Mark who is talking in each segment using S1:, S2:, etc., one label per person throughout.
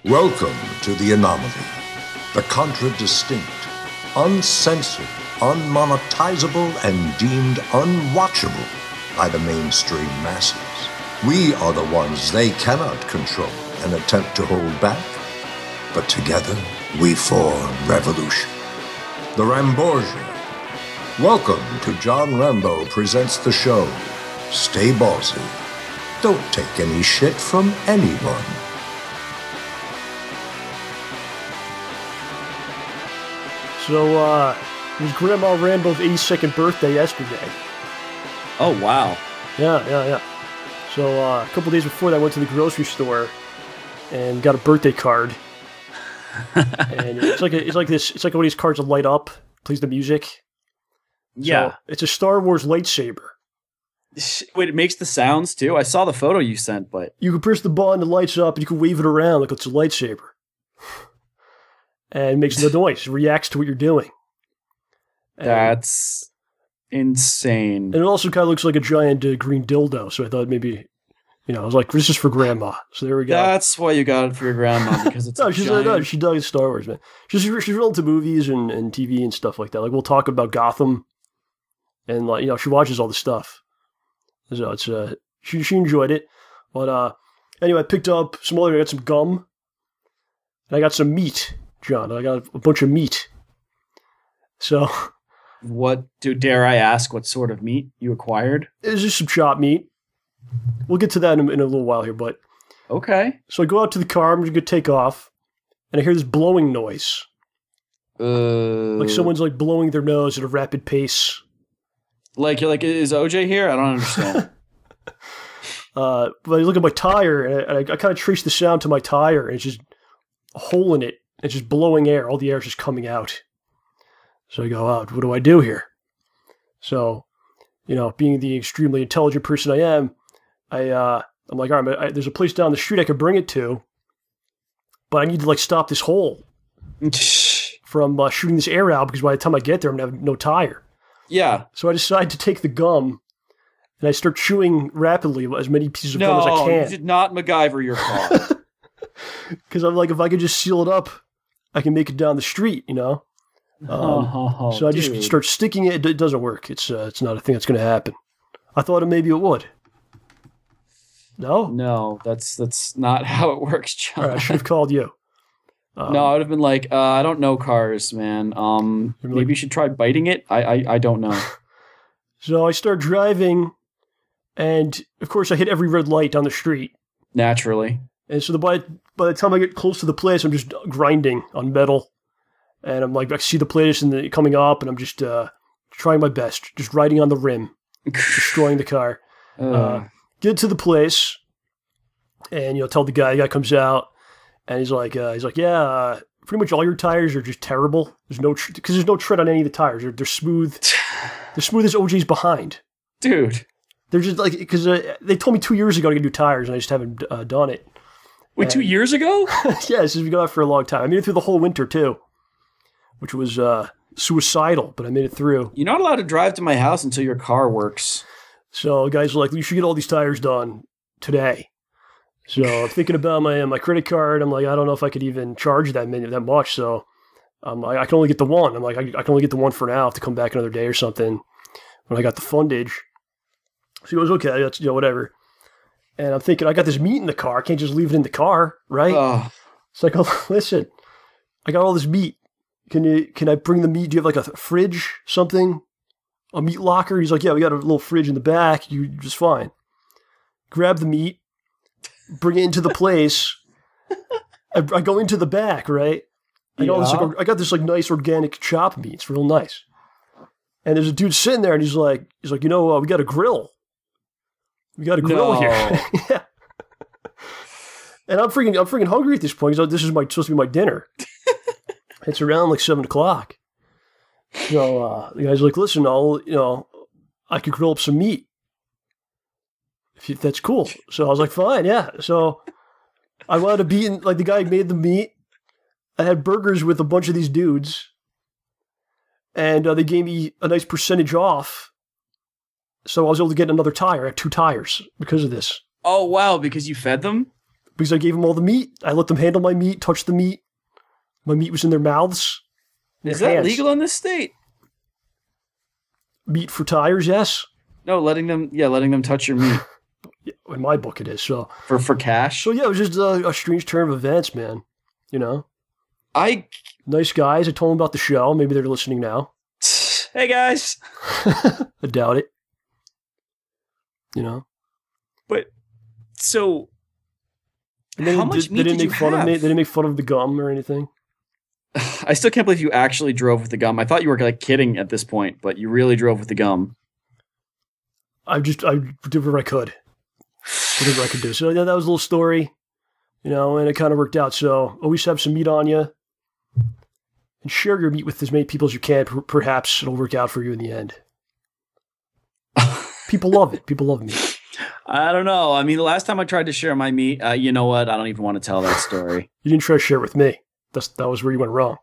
S1: Welcome to the anomaly, the contradistinct, uncensored, unmonetizable, and deemed unwatchable by the mainstream masses. We are the ones they cannot control and attempt to hold back, but together we form revolution. The Rambosia. Welcome to John Rambo Presents the show. Stay ballsy. Don't take any shit from anyone.
S2: So, it was Grandma Rambo's 82nd birthday yesterday.
S3: Oh, wow.
S2: Yeah. So, a couple days before that, I went to the grocery store and got a birthday card. And it's like one of these cards that light up, plays the music.
S3: Yeah.
S2: So, it's a Star Wars lightsaber.
S3: Wait, it makes the sounds too? I saw the photo you sent, but...
S2: You can press the button, it lights up, and you can wave it around like it's a lightsaber. And it makes no noise. It reacts to what you're doing. And
S3: that's insane.
S2: And it also kind of looks like a giant green dildo. So I thought maybe, I was like, this is for Grandma. So there we go.
S3: That's why you got it for your grandma, because it's
S2: she does Star Wars, man. She's real into movies and TV and stuff like that. Like, we'll talk about Gotham. And, she watches all the stuff. So it's, she enjoyed it. But, anyway, I picked up I got some gum. And I got some meat. John, I got a bunch of meat. So,
S3: dare I ask what sort of meat you acquired?
S2: It's just some chopped meat. We'll get to that in a little while here, but...
S3: Okay.
S2: So I go out to the car, I'm going to take off, and I hear this blowing noise. Like someone's blowing their nose at a rapid pace.
S3: Like, you're like, is OJ here? I don't understand.
S2: But I look at my tire, and I kind of trace the sound to my tire, and it's just a hole in it. It's just blowing air. All the air is just coming out. So I go, what do I do here? So, being the extremely intelligent person I am, I'm like, all right, there's a place down the street I could bring it to, but I need to stop this hole from shooting this air out, because by the time I get there, I'm going to have no tire.
S3: Yeah.
S2: So I decide to take the gum, and I start chewing rapidly as many pieces of gum as I can.
S3: No, you did not MacGyver your car.
S2: Because I'm like, if I could just seal it up, I can make it down the street, So I just start sticking it. It doesn't work. It's not a thing that's going to happen. I thought maybe it would. No?
S3: No, that's not how it works, John.
S2: All right, I should have called you.
S3: No, I would have been like, I don't know cars, man. Maybe you should try biting it. I don't know.
S2: So I start driving, and of course I hit every red light on the street.
S3: Naturally.
S2: And so by the time I get close to the place, I'm just grinding on metal. And I'm like, I see the place and coming up, and I'm just trying my best, just riding on the rim, destroying the car. Get to the place, and tell the guy comes out, and he's like, yeah, pretty much all your tires are just terrible. There's no tread on any of the tires. They're smooth. They're smooth as OJ's behind.
S3: Dude.
S2: They're just because they told me 2 years ago to get new tires, and I just haven't done it.
S3: Wait, 2 years ago?
S2: Yeah, this has been going on for a long time. I made it through the whole winter, too, which was suicidal, but I made it through.
S3: You're not allowed to drive to my house until your car works.
S2: So guys are like, you should get all these tires done today. So I'm thinking about my credit card. I'm like, I don't know if I could even charge that much. So I can only get the one. I'm like, I can only get the one for now. I have to come back another day or something when I got the fundage. So he goes, okay, that's, whatever. And I'm thinking, I got this meat in the car. I can't just leave it in the car, right? It's like, oh, listen, I got all this meat. Can I bring the meat? Do you have a fridge, something? A meat locker? He's like, yeah, we got a little fridge in the back. You just fine. Grab the meat, bring it into the place. I go into the back, right? I got this nice organic chopped meat. It's real nice. And there's a dude sitting there, and he's like, we got a grill. We got a grill here. Yeah. And I'm freaking hungry at this point, because this is supposed to be my dinner. It's around 7 o'clock. So the guy's like, listen, I could grill up some meat. If that's cool. So I was like, fine, yeah. So I wound up eating, the guy made the meat. I had burgers with a bunch of these dudes. And they gave me a nice percentage off. So I was able to get another tire. I had 2 tires because of this.
S3: Oh, wow, because you fed them?
S2: because I gave them all the meat. I let them handle my meat, touch the meat. My meat was in their mouths.
S3: Is that legal in this state?
S2: Meat for tires, yes.
S3: No, letting them touch your meat.
S2: In my book, it is. So
S3: for cash.
S2: So yeah, it was just a strange turn of events, man. You know, nice guys. I told them about the show. Maybe they're listening now.
S3: Hey guys.
S2: I doubt it. You know,
S3: but so
S2: how much meat did you have? They didn't make fun of the gum or anything.
S3: I still can't believe you actually drove with the gum. I thought you were like kidding at this point, but you really drove with the gum.
S2: I did whatever I could. Whatever I could do. So yeah, that was a little story, you know, and it kind of worked out. So always have some meat on you, and share your meat with as many people as you can. Perhaps it'll work out for you in the end. People love it. People love meat.
S3: I don't know. I mean, the last time I tried to share my meat, you know what? I don't even want to tell that story.
S2: You didn't try to share it with me. That was where you went wrong.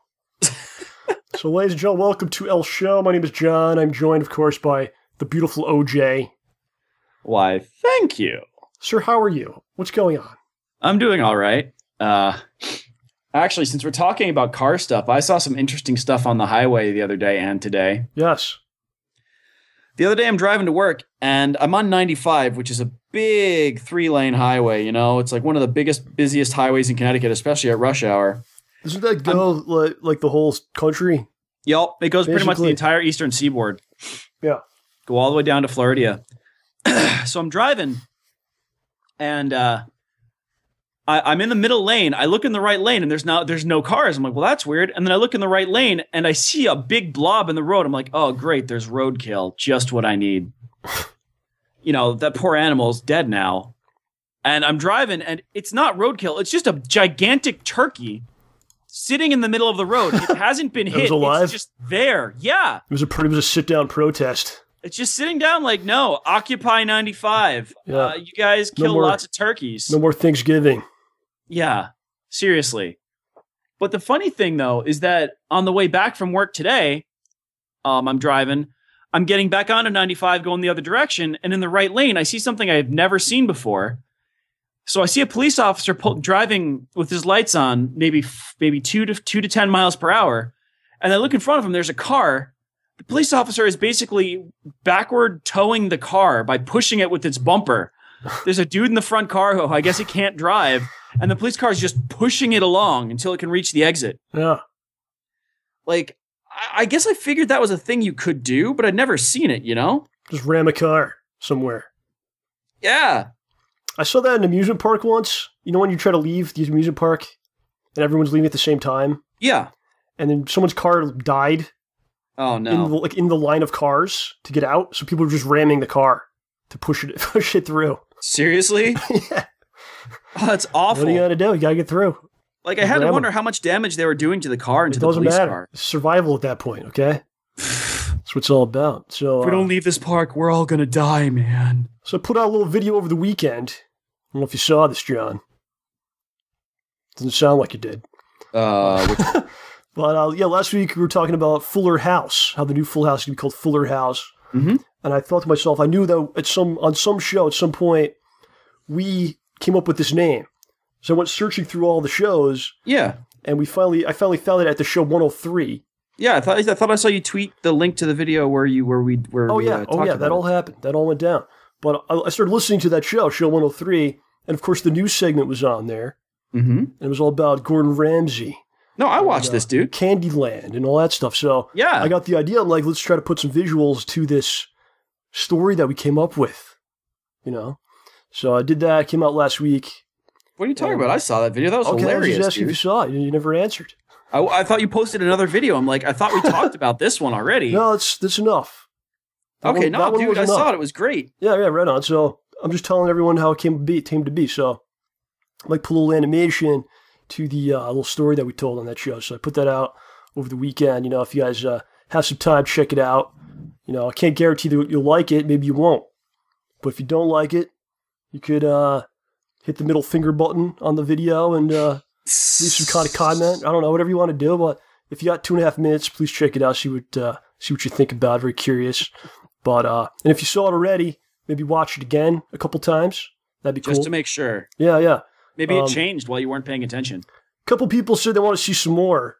S2: So, ladies and gentlemen, welcome to El Show. My name is John. I'm joined, of course, by the beautiful OJ.
S3: Why, thank you.
S2: Sir, how are you? What's going on?
S3: I'm doing all right. Actually, since we're talking about car stuff, I saw some interesting stuff on the highway the other day and today.
S2: Yes.
S3: The other day I'm driving to work, and I'm on 95, which is a big 3-lane highway, you know? It's like one of the busiest highways in Connecticut, especially at rush hour.
S2: Doesn't that go like the whole country?
S3: Yep, it goes pretty much the entire eastern seaboard.
S2: Yeah.
S3: Go all the way down to Florida. So I'm driving, and I'm in the middle lane. I look in the right lane, and there's no cars. I'm like, well, that's weird. And then I look in the right lane, and I see a big blob in the road. I'm like, oh, great, there's roadkill. Just what I need. You know, that poor animal's dead now. And I'm driving, and it's not roadkill. It's just a gigantic turkey sitting in the middle of the road. It hasn't been hit.
S2: It was alive?
S3: It's just there. Yeah.
S2: It was a sit-down protest.
S3: It's just sitting down like, no, Occupy 95.
S2: Yeah.
S3: You guys kill lots of turkeys.
S2: No more Thanksgiving.
S3: Yeah, seriously. But the funny thing, though, is that on the way back from work today, I'm driving. I'm getting back onto 95 going the other direction. And in the right lane, I see something I've never seen before. So I see a police officer driving with his lights on, maybe 2 to 10 miles per hour. And I look in front of him, there's a car. The police officer is basically backward towing the car by pushing it with its bumper. There's a dude in the front car who I guess he can't drive. And the police car is just pushing it along until it can reach the exit.
S2: Yeah.
S3: Like, I guess I figured that was a thing you could do, but I'd never seen it, you know?
S2: Just ram a car somewhere.
S3: Yeah.
S2: I saw that in an amusement park once. You know when you try to leave the amusement park and everyone's leaving at the same time?
S3: Yeah.
S2: And then someone's car died.
S3: Oh, no.
S2: In the line of cars to get out. So people were just ramming the car to push it through.
S3: Seriously?
S2: Yeah.
S3: Oh, that's awful.
S2: What are you going to do? You got to get through.
S3: Like, I had to wonder how much damage they were doing to the car and to the police car.
S2: It's survival at that point, okay? That's what it's all about. So
S3: if we don't leave this park, we're all going to die, man.
S2: So I put out a little video over the weekend. I don't know if you saw this, John. Doesn't sound like you did. But last week we were talking about Fuller House, how the new Full House is going to be called Fuller House.
S3: Mm-hmm.
S2: And I thought to myself, I knew that on some show at some point we came up with this name. So I went searching through all the shows.
S3: Yeah.
S2: And I finally found it at the show 103.
S3: Yeah, I thought I saw you tweet the link to the video where we
S2: that all happened. That all went down. But I started listening to that show 103, and of course the news segment was on there.
S3: Mm-hmm.
S2: And it was all about Gordon Ramsay.
S3: No, I watched this, dude.
S2: Candyland and all that stuff. So
S3: yeah.
S2: I got the idea. I'm like, let's try to put some visuals to this story that we came up with. You know? So I did that. It came out last week.
S3: What are you talking about? I saw that video. That was hilarious,
S2: I was just asking if you saw it. You never answered.
S3: I thought you posted another video. I'm like, I thought we talked about this one already.
S2: No, that's enough.
S3: Okay, dude, I saw it. It was great.
S2: Yeah, right on. So I'm just telling everyone how it came to be. So I like put a little animation to the little story that we told on that show. So I put that out over the weekend. You know, if you guys have some time, check it out. You know, I can't guarantee that you'll like it. Maybe you won't. But if you don't like it, you could hit the middle finger button on the video and leave some kind of comment. I don't know, whatever you want to do. But if you got 2.5 minutes, please check it out. See what you think about it. Very curious. But and if you saw it already, maybe watch it again a couple times. That'd be cool.
S3: Just to make sure.
S2: Yeah.
S3: Maybe it changed while you weren't paying attention.
S2: A couple people said they want to see some more.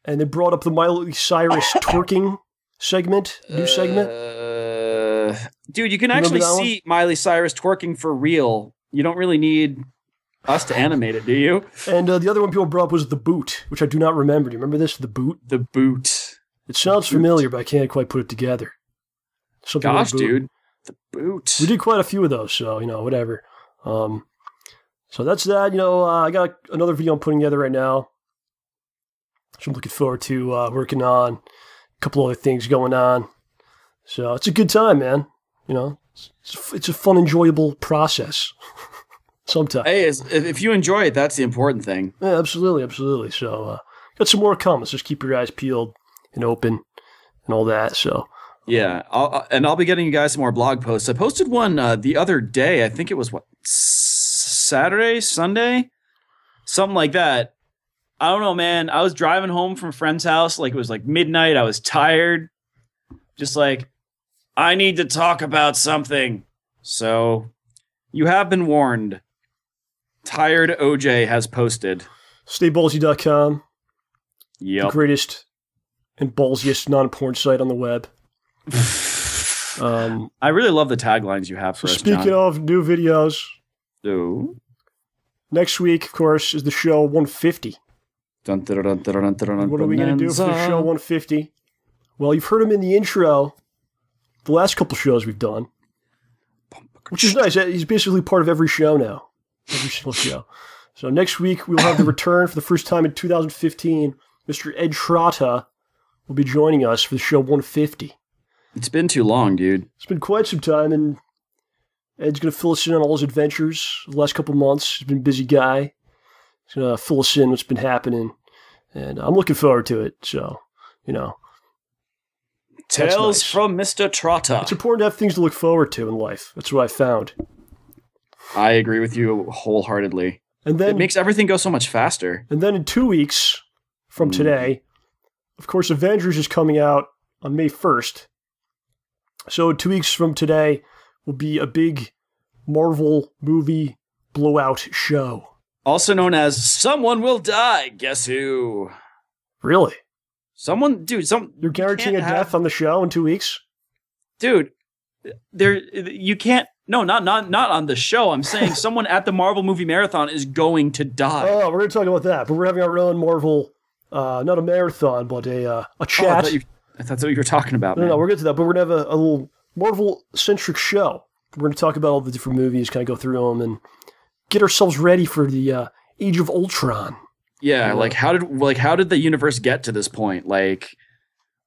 S2: And they brought up the Miley Cyrus twerking segment, new segment.
S3: Dude, you can actually see Miley Cyrus twerking for real. You don't really need us to animate it, do you?
S2: And the other one people brought up was The Boot, which I do not remember. Do you remember this? The Boot?
S3: The Boot.
S2: It sounds familiar, but I can't quite put it together. Something
S3: Gosh,
S2: like
S3: dude. The Boot.
S2: We did quite a few of those, so, whatever. So that's that. I got another video I'm putting together right now. So I'm looking forward to working on a couple other things going on. So it's a good time, man. It's a fun, enjoyable process. Sometimes.
S3: Hey, if you enjoy it, that's the important thing.
S2: Yeah, absolutely, absolutely. So got some more comments. Just keep your eyes peeled and open and all that. So
S3: yeah, I'll be getting you guys some more blog posts. I posted one the other day. I think it was Saturday, Sunday, something like that. I don't know, man. I was driving home from a friend's house. It was midnight. I was tired. Just I need to talk about something. So you have been warned. Tired OJ has posted.
S2: STAYBALLSY.com.
S3: Yep.
S2: The greatest and ballsiest non-porn site on the web.
S3: I really love the taglines you have for us,
S2: Speaking
S3: John.
S2: of new videos.
S3: Ooh.
S2: Next week, of course, is the show 150.
S3: Dun, dun, dun, dun, dun, dun, dun,
S2: What are we going to do for the show 150? Well, you've heard him in the intro. The last couple shows we've done. Which is nice. He's basically part of every show now. Every single show. So next week, we'll have the return for the first time in 2015. Mr. Ed Trotta will be joining us for the show 150.
S3: It's been too long, dude.
S2: It's been quite some time, and Ed's going to fill us in on all his adventures the last couple months. He's been a busy guy. He's going to fill us in what's been happening, and I'm looking forward to it. So,
S3: Tales
S2: nice.
S3: from Mr. Trotta.
S2: It's important to have things to look forward to in life. That's what I found.
S3: I agree with you wholeheartedly.
S2: And then
S3: it makes everything go so much faster.
S2: And then in 2 weeks from today, of course, Avengers is coming out on May 1st. So 2 weeks from today will be a big Marvel movie blowout show.
S3: Also known as Someone Will Die. Guess who?
S2: Really?
S3: You're
S2: guaranteeing a death on the show in 2 weeks?
S3: Dude, you can't. No, not on the show. I'm saying someone at the Marvel movie marathon is going to die.
S2: Oh, we're going to talk about that. But we're having our own Marvel, not a marathon, but a chat.
S3: I thought that's what you were talking about.
S2: No, we're going to that. But we're going to have a little Marvel-centric show. We're going to talk about all the different movies, kind of go through them, and get ourselves ready for the Age of Ultron.
S3: Yeah, how did the universe get to this point?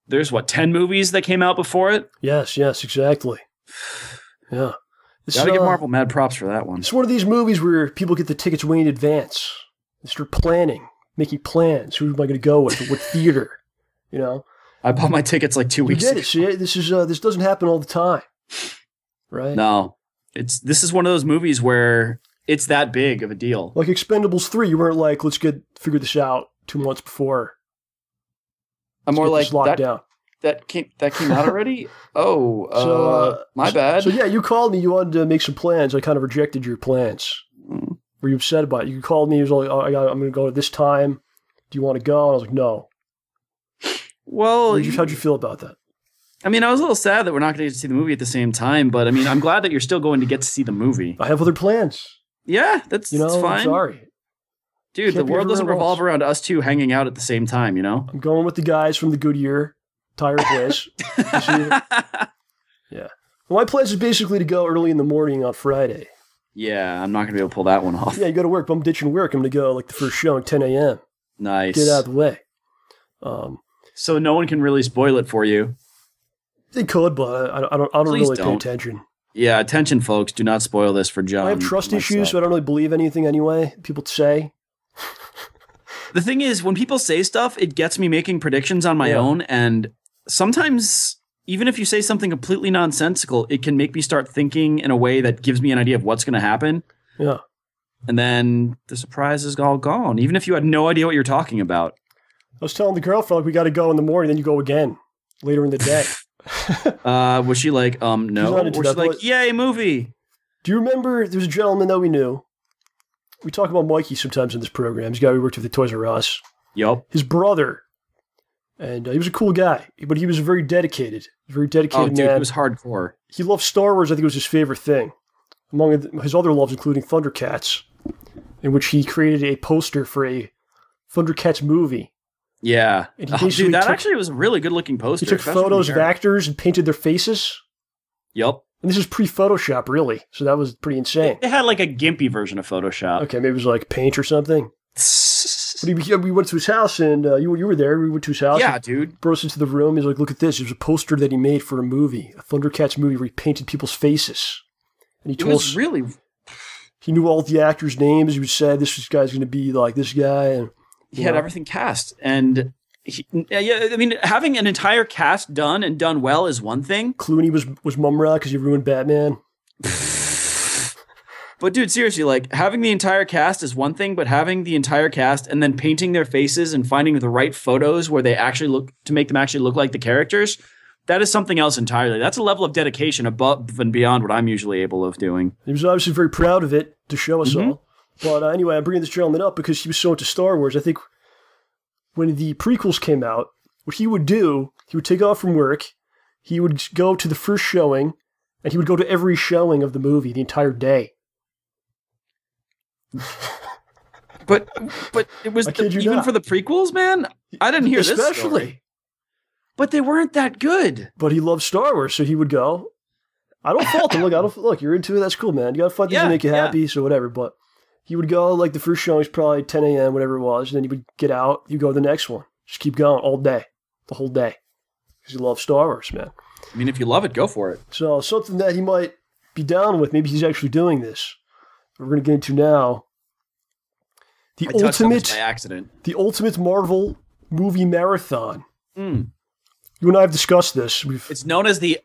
S3: There's 10 movies that came out before it?
S2: Yes, exactly. Yeah.
S3: Gotta give Marvel mad props for that one.
S2: It's one of these movies where people get the tickets way in advance. They start planning, making plans. Who am I going to go with? What theater?
S3: I bought my tickets 2 weeks ago.
S2: See, this doesn't happen all the time, right?
S3: No, this is one of those movies where it's that big of a deal. Like
S2: Expendables 3, you weren't like, let's figure this out 2 months before.
S3: I'm more like
S2: down.
S3: That came out already? My bad.
S2: So yeah, you called me. You wanted to make some plans. I kind of rejected your plans. Were you upset about it? You called me. You was like, I'm going to go at this time. Do you want to go? And I was like, no.
S3: Well,
S2: how'd you feel about that?
S3: I mean, I was a little sad that we're not going to get to see the movie at the same time, but I mean, I'm glad that you're still going to get to see the movie.
S2: I have other plans.
S3: Yeah, that's fine.
S2: I'm sorry.
S3: Dude, the world doesn't revolve around us two hanging out at the same time, I'm
S2: going with the guys from the Goodyear Tire place. Yeah. Well, my plans is basically to go early in the morning on Friday.
S3: Yeah, I'm not going to be able to pull that one off.
S2: Yeah, you go to work, but I'm ditching work. I'm going to go the first show at 10 a.m.
S3: Nice.
S2: Get out of the way.
S3: So no one can really spoil it for you.
S2: They could, but I don't really pay attention.
S3: Yeah, attention, folks. Do not spoil this for John.
S2: I have trust issues, so I don't really believe anything anyway. People say.
S3: The thing is, when people say stuff, it gets me making predictions on my own, and sometimes, even if you say something completely nonsensical, it can make me start thinking in a way that gives me an idea of what's going to happen.
S2: Yeah.
S3: And then the surprise is all gone, even if you had no idea what you're talking about.
S2: I was telling the girlfriend, we got to go in the morning, then you go again later in the day.
S3: Was she like, no? Or was she like, yay, movie?
S2: Do you remember, there's a gentleman that we knew, we talk about Mikey sometimes in this program. He's a guy we worked with at Toys R Us.
S3: Yup.
S2: His brother, and he was a cool guy, but he was very dedicated. Very dedicated man.
S3: He was hardcore.
S2: He loved Star Wars. I think it was his favorite thing. Among his other loves, including Thundercats, in which he created a poster for a Thundercats movie.
S3: Yeah. Dude, that actually was a really good-looking poster.
S2: He took photos of actors and painted their faces.
S3: Yup.
S2: And this is pre-Photoshop, really. So that was pretty insane.
S3: They had like a gimpy version of Photoshop.
S2: Okay, maybe it was like Paint or something. But we went to his house, and you were there. We went to his house.
S3: Yeah, dude.
S2: Brought us into the room. He's like, look at this. It was a poster that he made for a movie, a Thundercats movie where he painted people's faces. And he told us
S3: really...
S2: He knew all the actors' names. He would say, this guy's going to be like this guy. And
S3: he had everything cast. And I mean, having an entire cast done and done well is one thing.
S2: Clooney was Mumra because he ruined Batman.
S3: But dude, seriously, like having the entire cast is one thing, but having the entire cast and then painting their faces and finding the right photos where they actually look to make them actually look like the characters, that is something else entirely. That's a level of dedication above and beyond what I'm usually able of doing.
S2: He was obviously very proud of it to show us all. But anyway, I'm bringing this gentleman up because he was so into Star Wars. I think when the prequels came out, what he would do, he would take off from work, he would go to the first showing, and he would go to every showing of the movie the entire day.
S3: But it was even for the prequels, man. I didn't hear this story. But they weren't that good.
S2: But he loved Star Wars, so he would go. I don't fault him. Look, you're into it. That's cool, man. You gotta find things to make you happy, so whatever. But he would go, like the first showing was probably 10 a.m., whatever it was, and then he would get out. You go to the next one. Just keep going all day, the whole day, because he loves Star Wars, man.
S3: I mean, if you love it, go for it.
S2: So something that he might be down with. Maybe he's actually doing this. We're going to get into now the ultimate Marvel movie marathon. You and I have discussed this.
S3: It's known as the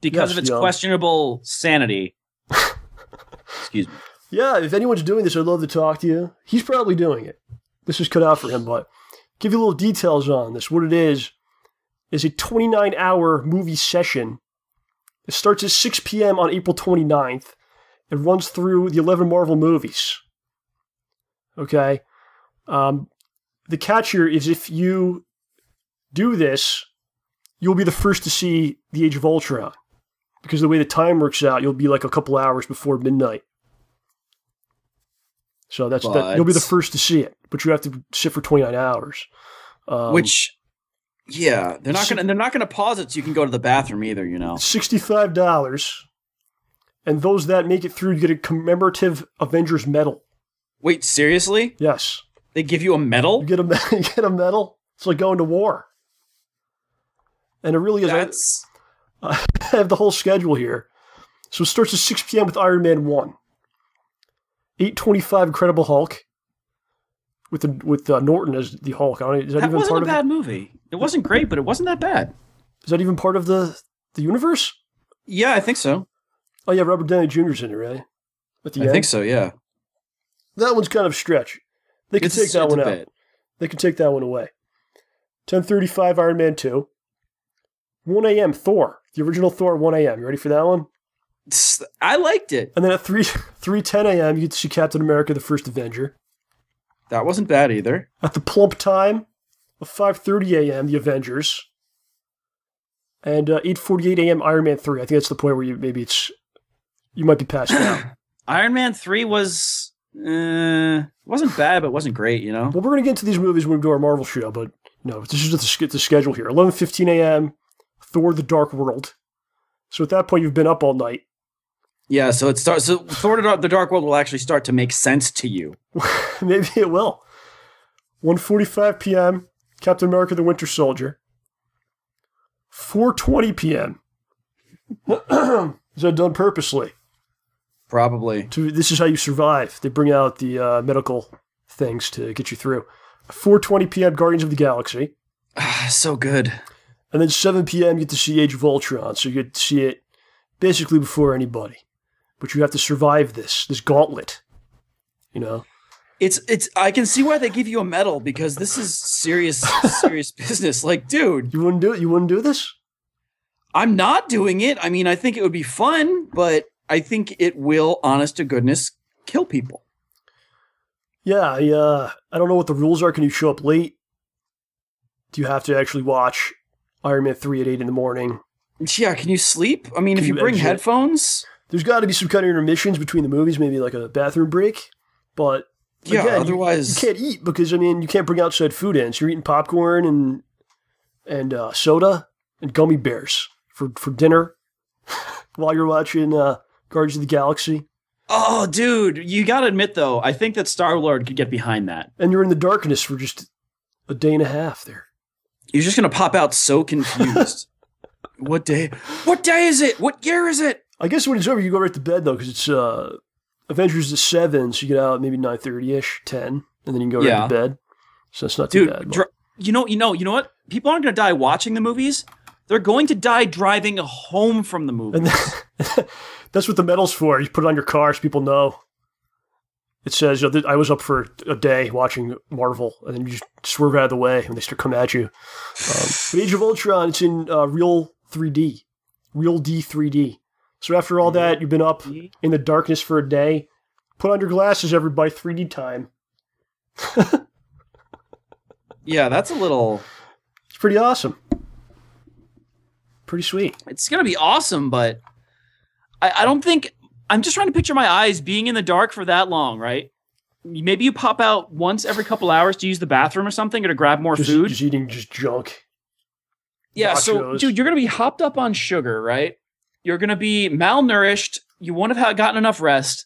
S3: because of its questionable sanity. Excuse me.
S2: Yeah, if anyone's doing this, I'd love to talk to you. He's probably doing it. This is cut out for him, but give you a little details on this. What it is a 29-hour movie session. It starts at 6 p.m. on April 29th. It runs through the 11 Marvel movies. Okay? The catch here is if you do this, you'll be the first to see The Age of Ultron. Because the way the time works out, you'll be like a couple hours before midnight. So you'll be the first to see it, but you have to sit for 29 hours.
S3: They're not gonna pause it so you can go to the bathroom either, you know.
S2: $65, and those that make it through get a commemorative Avengers medal.
S3: Wait, seriously?
S2: Yes.
S3: They give you a medal?
S2: You get a medal. It's like going to war. And it really is. I have the whole schedule here. So it starts at 6 p.m. with Iron Man 1. 8:25 Incredible Hulk. With Norton as the Hulk.
S3: That wasn't a bad movie. It wasn't great, but it wasn't that bad.
S2: Is that even part of the universe?
S3: Yeah, I think so.
S2: Oh yeah, Robert Downey Jr.'s in it, right? At the end?
S3: I think so, yeah.
S2: That one's kind of a stretch. They can take that one out. They can take that one away. 10:35 Iron Man 2. 1 a.m. Thor. The original Thor, 1 a.m. You ready for that one?
S3: I liked it.
S2: And then at 3:10 a.m., you get to see Captain America, the First Avenger.
S3: That wasn't bad either.
S2: At the plump time of 5:30 a.m., The Avengers. And 8:48 a.m., Iron Man 3. I think that's the point where you might be passed out.
S3: Iron Man 3 was... wasn't bad, but wasn't great, you know?
S2: Well, we're going to get into these movies when we do our Marvel show, but no, this is just the schedule here. 11:15 a.m., Thor: The Dark World. So at that point, you've been up all night.
S3: Yeah, so it starts. So Thor: The Dark World will actually start to make sense to you.
S2: Maybe it will. 1:45 p.m., Captain America: The Winter Soldier. 4:20 p.m. Is that done purposely?
S3: Probably.
S2: This is how you survive. They bring out the medical things to get you through. 4:20 p.m., Guardians of the Galaxy.
S3: So good.
S2: And then 7 p.m., you get to see Age of Ultron. So you get to see it basically before anybody. But you have to survive this gauntlet. You know?
S3: It's. I can see why they give you a medal, because this is serious business. Like, dude.
S2: You wouldn't do it? You wouldn't do this?
S3: I'm not doing it. I mean, I think it would be fun, but I think it will, honest to goodness, kill people.
S2: Yeah, I don't know what the rules are. Can you show up late? Do you have to actually watch Iron Man 3 at 8 in the morning?
S3: Yeah, can you sleep? I mean, if you bring headphones...
S2: There's got to be some kind of intermissions between the movies, maybe like a bathroom break. But
S3: yeah,
S2: again,
S3: otherwise...
S2: You can't eat because, I mean, you can't bring outside food in. So you're eating popcorn and soda and gummy bears for dinner while you're watching Guardians of the Galaxy.
S3: Oh, dude, you got to admit, though, I think that Star-Lord could get behind that.
S2: And you're in the darkness for just a day and a half there.
S3: You're just going to pop out so confused. What day? What day is it? What year is it?
S2: I guess when it's over, you go right to bed, though, because it's Avengers at 7, so you get out maybe 9:30-ish, 10, and then you can go right to bed. So it's not too bad.
S3: You know what? People aren't going to die watching the movies. They're going to die driving home from the movies.
S2: And that's what the medal's for. You put it on your car so people know. It says, I was up for a day watching Marvel, and then you just swerve out of the way when they start coming at you. But Age of Ultron, it's in real 3D. Real D 3D. So after all that, you've been up in the darkness for a day. Put on your glasses, everybody. 3D time.
S3: Yeah, that's a little...
S2: It's pretty awesome. Pretty sweet.
S3: It's going to be awesome, but I don't think... I'm just trying to picture my eyes being in the dark for that long, right? Maybe you pop out once every couple hours to use the bathroom or something, or to grab more food.
S2: Just eating just junk.
S3: Yeah, so, dude, you're going to be hopped up on sugar, right? You're going to be malnourished. You won't have gotten enough rest.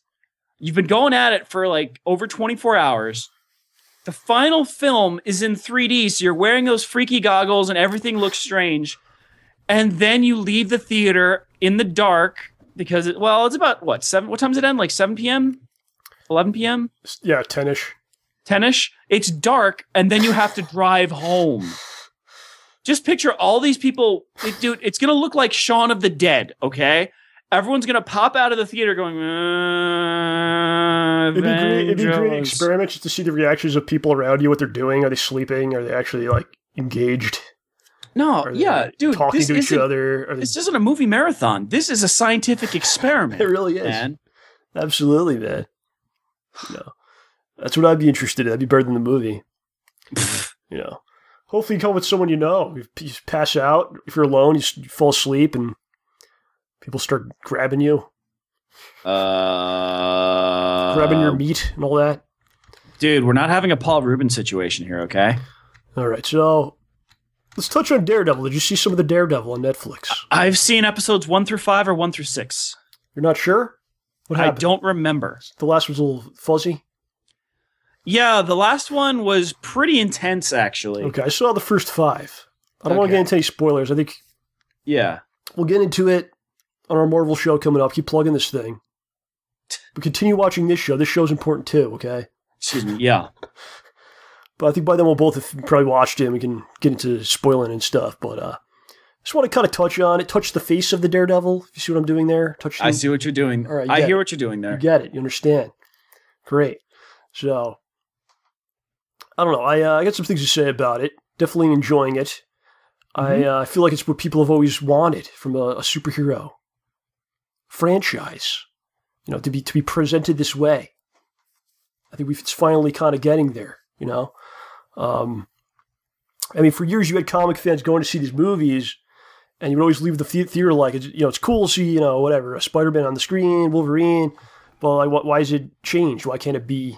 S3: You've been going at it for like over 24 hours. The final film is in 3D, so you're wearing those freaky goggles and everything looks strange. And then you leave the theater in the dark because, it's about, what, 7? What time does it end? Like 7 p.m.? 11 p.m.?
S2: Yeah, 10-ish.
S3: 10-ish? It's dark, and then you have to drive home. Just picture all these people. Dude, it's going to look like Shaun of the Dead, okay? Everyone's going to pop out of the theater going,
S2: It'd be a great experiment just to see the reactions of people around you, what they're doing. Are they sleeping? Are they actually, like, engaged?
S3: No, dude.
S2: Talking to each other.
S3: This isn't a movie marathon. This is a scientific experiment.
S2: It really is.
S3: Man.
S2: Absolutely, man. That's what I'd be interested in. That'd be better than the movie. Hopefully you come with someone you know. You pass out. If you're alone, you fall asleep and people start grabbing you. Grabbing your meat and all that.
S3: Dude, we're not having a Paul Rubens situation here, okay?
S2: All right, so let's touch on Daredevil. Did you see some of the Daredevil on Netflix?
S3: I've seen episodes 1 through 5 or 1 through 6.
S2: You're not sure? What happened?
S3: I don't remember.
S2: The last one's a little fuzzy?
S3: Yeah, the last one was pretty intense, actually.
S2: Okay, I saw the first 5. I don't want to get into any spoilers. I think we'll get into it on our Marvel show coming up. Keep plugging this thing. But continue watching this show. This show's important too, okay?
S3: Excuse me, yeah.
S2: But I think by then we'll both have probably watched it and we can get into spoiling and stuff. But I just want to kind of touch on it. Touch the face of the Daredevil. You see what I'm doing there?
S3: I see what you're doing.
S2: All right,
S3: I hear what you're doing there.
S2: You get it. You understand. Great. So, I don't know. I got some things to say about it. Definitely enjoying it. Mm-hmm. I feel like it's what people have always wanted from a superhero franchise. To be presented this way. I think it's finally kind of getting there. I mean, for years you had comic fans going to see these movies, and you would always leave the theater like, it's cool to see, whatever, a Spider-Man on the screen, Wolverine, but like, why is it changed? Why can't it be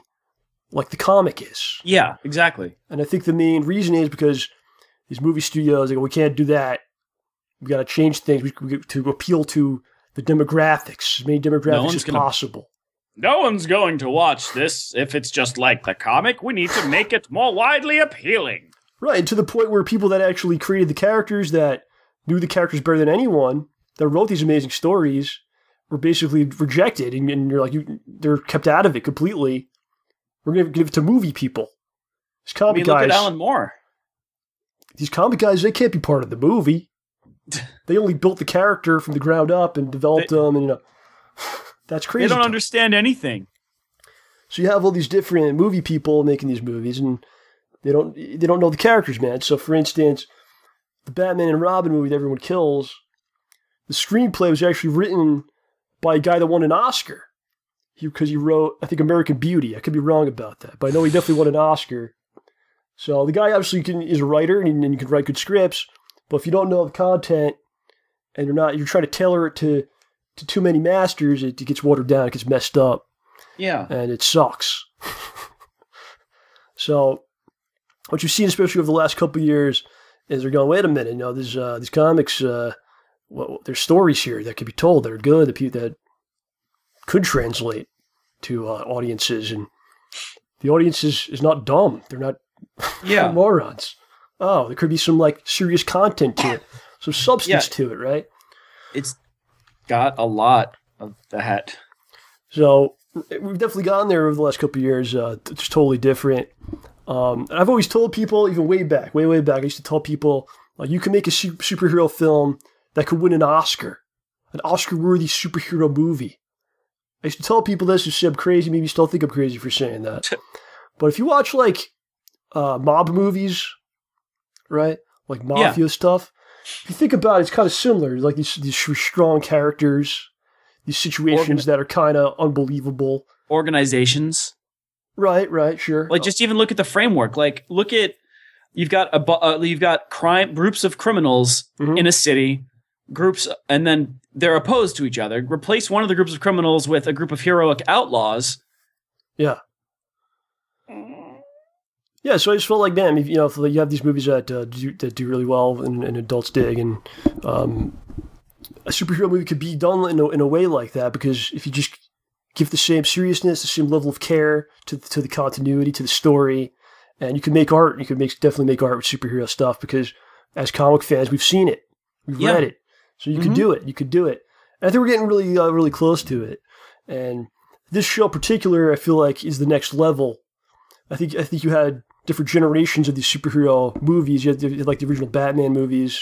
S2: like the comic is?
S3: Yeah, exactly.
S2: And I think the main reason is because these movie studios, we can't do that. We got to change things to appeal to the demographics, as many demographics as possible.
S3: No one's going to watch this if it's just like the comic. We need to make it more widely appealing.
S2: Right, and to the point where people that actually created the characters, that knew the characters better than anyone, that wrote these amazing stories, were basically rejected, and you're like, they're kept out of it completely. We're going to give it to movie people. These comic guys,
S3: look at Alan Moore.
S2: These comic guys, they can't be part of the movie. They only built the character from the ground up and developed them, and that's crazy.
S3: They don't understand anything.
S2: So you have all these different movie people making these movies, and they don't know the characters, man. So, for instance, the Batman and Robin movie that everyone kills, the screenplay was actually written by a guy that won an Oscar. because he wrote, I think, American Beauty. I could be wrong about that, but I know he definitely won an Oscar. So the guy obviously is a writer and he can write good scripts, but if you don't know the content and you're trying to tailor it to too many masters, it gets watered down, it gets messed up.
S3: Yeah.
S2: And it sucks. So what you've seen, especially over the last couple of years, is they're going, wait a minute, these comics, there's stories here that could be told that are good, that could translate to audiences, and the audience is not dumb. They're not morons. Oh, there could be some like serious content to it, some substance to it, right?
S3: It's got a lot of that.
S2: So we've definitely gotten there over the last couple of years. It's totally different. And I've always told people, even way back, I used to tell people, you can make a superhero film that could win an Oscar-worthy superhero movie. I used to tell people this, who say I'm crazy, maybe you still think I'm crazy for saying that. But if you watch like mob movies, right, like mafia stuff, if you think about it, it's kind of similar. Like these strong characters, these situations that are kind of unbelievable.
S3: Organizations.
S2: Right, sure.
S3: Like, just even look at the framework. Like, look at you've got groups of criminals in a city, and then they're opposed to each other. Replace one of the groups of criminals with a group of heroic outlaws.
S2: Yeah. Yeah, so I just felt like, man, if you have these movies that do really well and adults dig, and a superhero movie could be done in a way like that, because if you just give the same seriousness, the same level of care to the continuity, to the story, and you can make art. You can definitely make art with superhero stuff, because as comic fans, we've seen it, we've read it, so you can do it. You could do it. And I think we're getting really, really close to it. And this show, in particular, I feel like is the next level. I think you had different generations of these superhero movies. You had like the original Batman movies.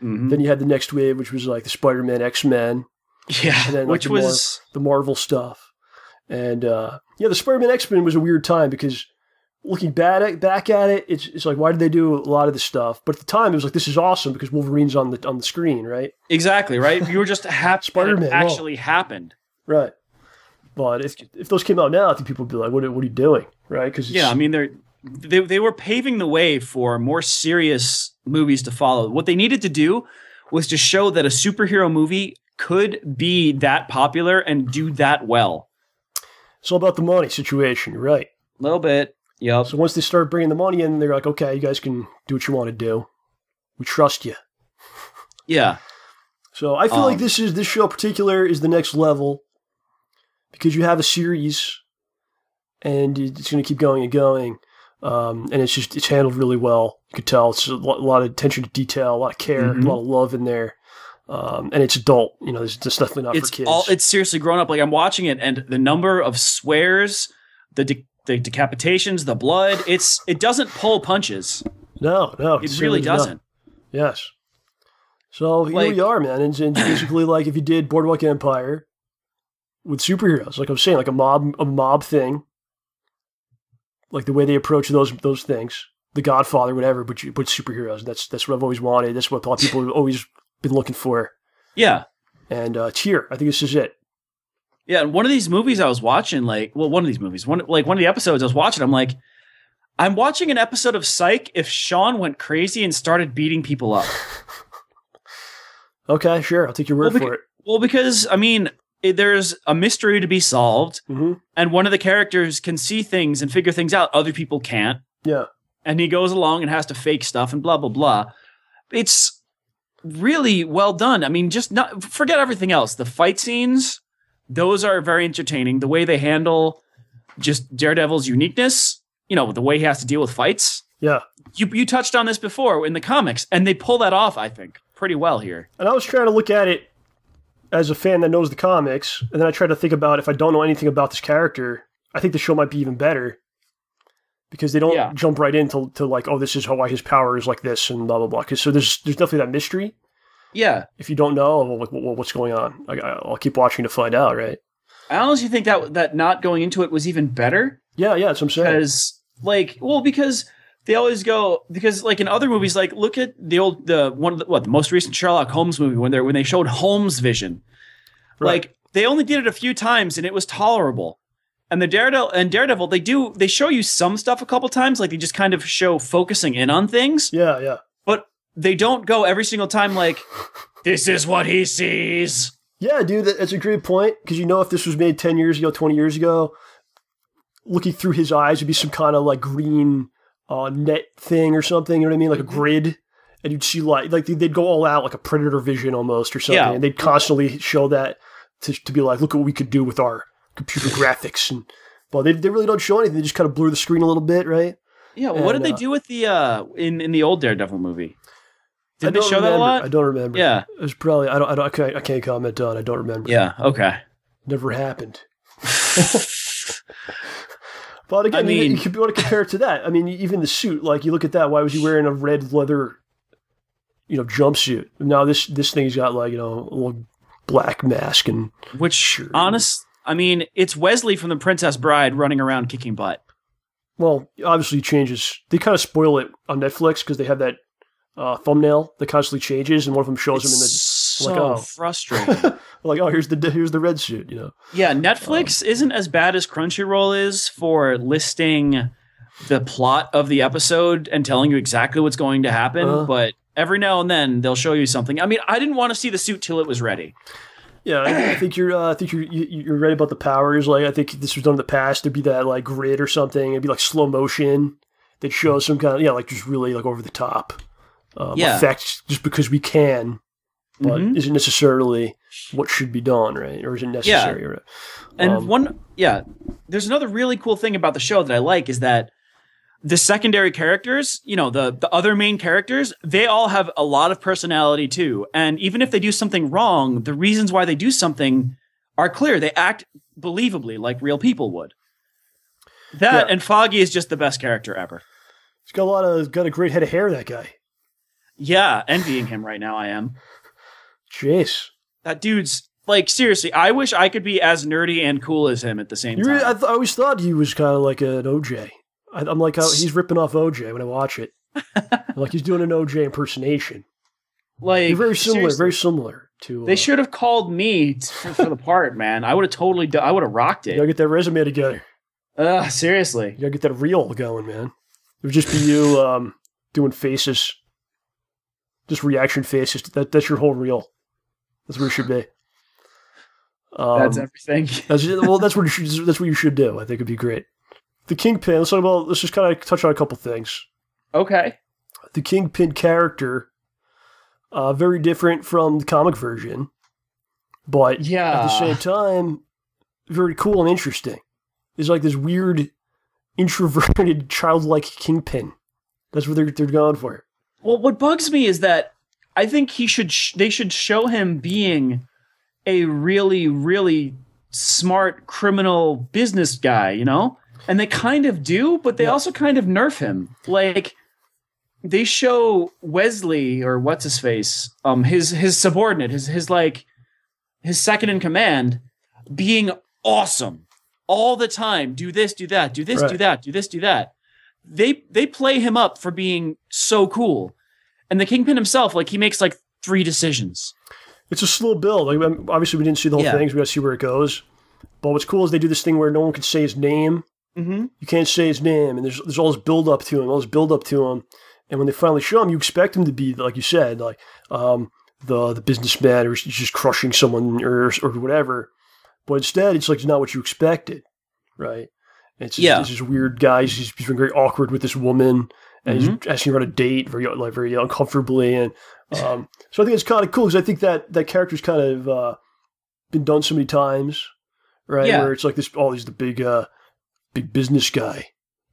S2: Then you had the next wave, which was like the Spider-Man, X-Men.
S3: Yeah,
S2: and then,
S3: which was
S2: the Marvel stuff. And the Spider-Man, X-Men was a weird time, because looking back at it, it's like, why did they do a lot of this stuff? But at the time, it was like, this is awesome because Wolverine's on the screen, right?
S3: Exactly, right? You were just happy Spider-Man it actually happened.
S2: Right. But if those came out now, I think people would be like, what are you doing? Right? Cause
S3: I mean, they were paving the way for more serious movies to follow. What they needed to do was to show that a superhero movie could be that popular and do that well.
S2: It's all about the money situation, right?
S3: A little bit, yep.
S2: So once they start bringing the money in, they're like, okay, you guys can do what you want to do. We trust you.
S3: Yeah.
S2: So I feel like this show in particular is the next level, because you have a series, and it's going to keep going and going, and it's handled really well. You could tell it's a lot of attention to detail, a lot of care, a lot of love in there. And it's adult, it's definitely not for kids.
S3: It's seriously grown up. Like, I'm watching it, and the number of swears, the decapitations, the blood, it doesn't pull punches.
S2: No,
S3: it really doesn't.
S2: Not. Yes. So here we are, man. And basically, like, if you did Boardwalk Empire with superheroes, like I'm saying, like a mob thing, like the way they approach those things, The Godfather, whatever, but you put superheroes. That's what I've always wanted. That's what a lot of people have always been looking for.
S3: Yeah.
S2: And it's here. I think this is it.
S3: Yeah, and one of these movies I was watching, one of the episodes I was watching, I'm watching an episode of Psych if Sean went crazy and started beating people up.
S2: Okay, sure. I'll take your word for it.
S3: Well, because, I mean, there's a mystery to be solved, and one of the characters can see things and figure things out. Other people can't.
S2: Yeah.
S3: And he goes along and has to fake stuff and blah, blah, blah. It's really well done. I mean, forget everything else. The fight scenes, those are very entertaining. The way they handle just Daredevil's uniqueness, the way he has to deal with fights.
S2: Yeah.
S3: You touched on this before in the comics, and they pull that off, I think, pretty well here.
S2: And I was trying to look at it as a fan that knows the comics, and then I tried to think about, if I don't know anything about this character, I think the show might be even better. Because they don't jump right into like, oh, this is why his power is like this and blah, blah, blah. So there's definitely that mystery.
S3: Yeah. If
S2: you don't know, like, what's going on? I'll keep watching to find out, right?
S3: I honestly think that not going into it was even better.
S2: Yeah, that's what I'm saying.
S3: Because they always go, because like in other movies, like look at the most recent Sherlock Holmes movie when they showed Holmes' vision. Right. Like they only did it a few times and it was tolerable. And Daredevil, they show you some stuff a couple times, like they just kind of show focusing in on things.
S2: Yeah.
S3: But they don't go every single time like, this is what he sees.
S2: Yeah, dude, that's a great point. Because if this was made 10 years ago, 20 years ago, looking through his eyes would be some kind of like green net thing or something, you know what I mean? Like a grid. And you'd see like they'd go all out like a Predator vision almost or something. Yeah. And they'd constantly show that to be like, look what we could do with our computer graphics. But they really don't show anything. They just kind of blur the screen a little bit, right?
S3: Yeah, well, what did they do with the in the old Daredevil movie? Did they show that a lot?
S2: I don't remember.
S3: Yeah.
S2: It was probably I can't comment on. I don't remember.
S3: Yeah, okay.
S2: Never happened. But again, if you want to compare it to that, I mean, even the suit, like you look at that, why was he wearing a red leather jumpsuit? Now this thing's got like, a little black mask and
S3: it's Wesley from The Princess Bride running around kicking butt.
S2: Well, obviously it changes. They kind of spoil it on Netflix because they have that thumbnail that constantly changes, and one of them shows him in the
S3: frustrating.
S2: Like, oh, here's the red suit,
S3: Yeah, Netflix isn't as bad as Crunchyroll is for listing the plot of the episode and telling you exactly what's going to happen, but every now and then they'll show you something. I mean, I didn't want to see the suit till it was ready.
S2: Yeah, I think you're right about the powers. Like, I think if this was done in the past, there'd be that like grid or something. It'd be like slow motion. They'd show some kind of like just really like over the top effects just because we can, but isn't necessarily what should be done, right? Or isn't necessary.
S3: Yeah.
S2: Right?
S3: And there's another really cool thing about the show that I like is that the secondary characters, the other main characters, they all have a lot of personality too. And even if they do something wrong, the reasons why they do something are clear. They act believably like real people would. And Foggy is just the best character ever.
S2: He's got a great head of hair, that guy.
S3: Yeah, envying him right now, I am.
S2: Jeez.
S3: That dude's, like, seriously, I wish I could be as nerdy and cool as him at the same time.
S2: I always thought he was kind of like an OJ. I'm like, he's ripping off OJ when I watch it. Like he's doing an OJ impersonation.
S3: Like,
S2: you're very similar to.
S3: They should have called me for the part, man. I would have I would have rocked it.
S2: You gotta get that resume together.
S3: Seriously.
S2: You gotta get that reel going, man. It would just be you doing faces, just reaction faces. That's your whole reel. That's where it should be.
S3: That's everything.
S2: That's what you should do. I think it'd be great. The Kingpin, let's just kind of touch on a couple things.
S3: Okay.
S2: The Kingpin character, very different from the comic version, but at the same time, very cool and interesting. It's like this weird, introverted, childlike Kingpin. That's what they're going for.
S3: Well, what bugs me is that I think they should show him being a really, really smart criminal business guy, And they kind of do, but they also kind of nerf him. Like, they show Wesley, or what's his face, his subordinate, his second in command, being awesome all the time. Do this, do that, do this, do that, do this, do that. They play him up for being so cool. And the Kingpin himself, like, he makes like 3 decisions. It's
S2: a slow build. Like, obviously, we didn't see the whole thing, so we got to see where it goes. But what's cool is they do this thing where no one can say his name.
S3: Mm-hmm.
S2: You can't say his name, and there's all this build up to him, and when they finally show him, you expect him to be, like you said, like the businessman, or he's just crushing someone or whatever. But instead, it's like it's not what you expected, right? It's this weird guy. He's been very awkward with this woman, and he's asking her on a date very uncomfortably, and so I think it's kind of cool because I think that character's kind of been done so many times, right?
S3: Yeah.
S2: Where it's like he's the big business guy,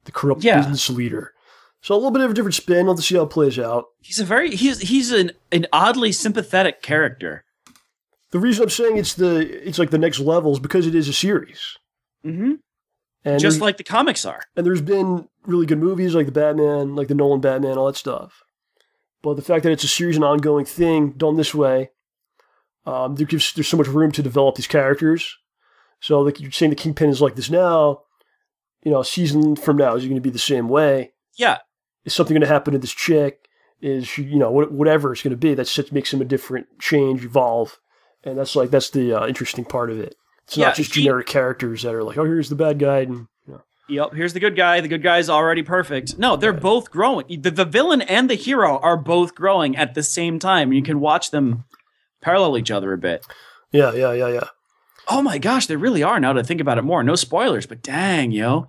S2: the corrupt business leader. So a little bit of a different spin. Let's see how it plays out.
S3: He's an oddly sympathetic character.
S2: The reason I'm saying it's like the next level is because it is a series.
S3: Mm-hmm.
S2: And
S3: just like the comics are. And
S2: there's been really good movies like the Batman, like the Nolan Batman, all that stuff. But the fact that it's a series and ongoing thing done this way, there's so much room to develop these characters. So like you're saying the Kingpin is like this now. A season from now, is he going to be the same way?
S3: Yeah.
S2: Is something going to happen to this chick? Is she, whatever it's going to be, that makes him a different change, evolve. And that's the interesting part of it. It's not just generic characters that are like, oh, here's the bad guy. And,
S3: Yep, here's the good guy. The good guy's already perfect. No, they're both growing. The villain and the hero are both growing at the same time. You can watch them parallel each other a bit.
S2: Yeah.
S3: Oh my gosh, they really are, now to think about it more. No spoilers, but dang, yo.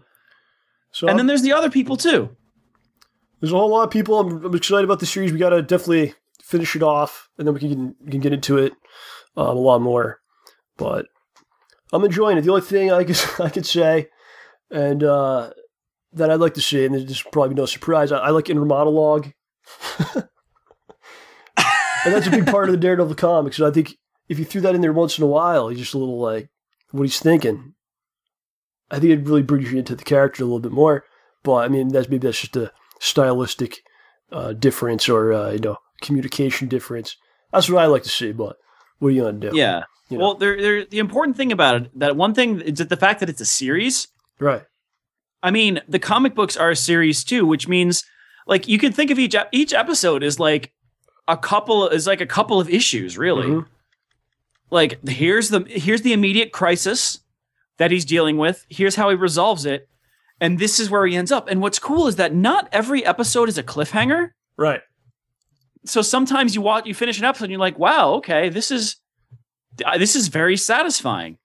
S3: So and then there's the other people, too.
S2: There's a whole lot of people. I'm excited about the series. We got to definitely finish it off, and then we can get into it a lot more. But I'm enjoying it. The only thing I could say, and that I'd like to see, and there's probably no surprise, I like inner monologue. And that's a big part of the Daredevil comics. So I think if you threw that in there once in a while, he's just a little like, what he's thinking. I think it really brings you into the character a little bit more. But I mean, that's just a stylistic difference or communication difference. That's what I like to see. But what are you gonna do?
S3: Yeah. Well, the important thing about it, that one thing is that the fact that it's a series.
S2: Right.
S3: I mean, the comic books are a series too, which means like you can think of each episode as like a couple of issues, really. Mm-hmm. Like here's the immediate crisis that he's dealing with. Here's how he resolves it, and this is where he ends up. And what's cool is that not every episode is a cliffhanger.
S2: Right.
S3: So sometimes you finish an episode and you're like, wow, okay, this is very satisfying.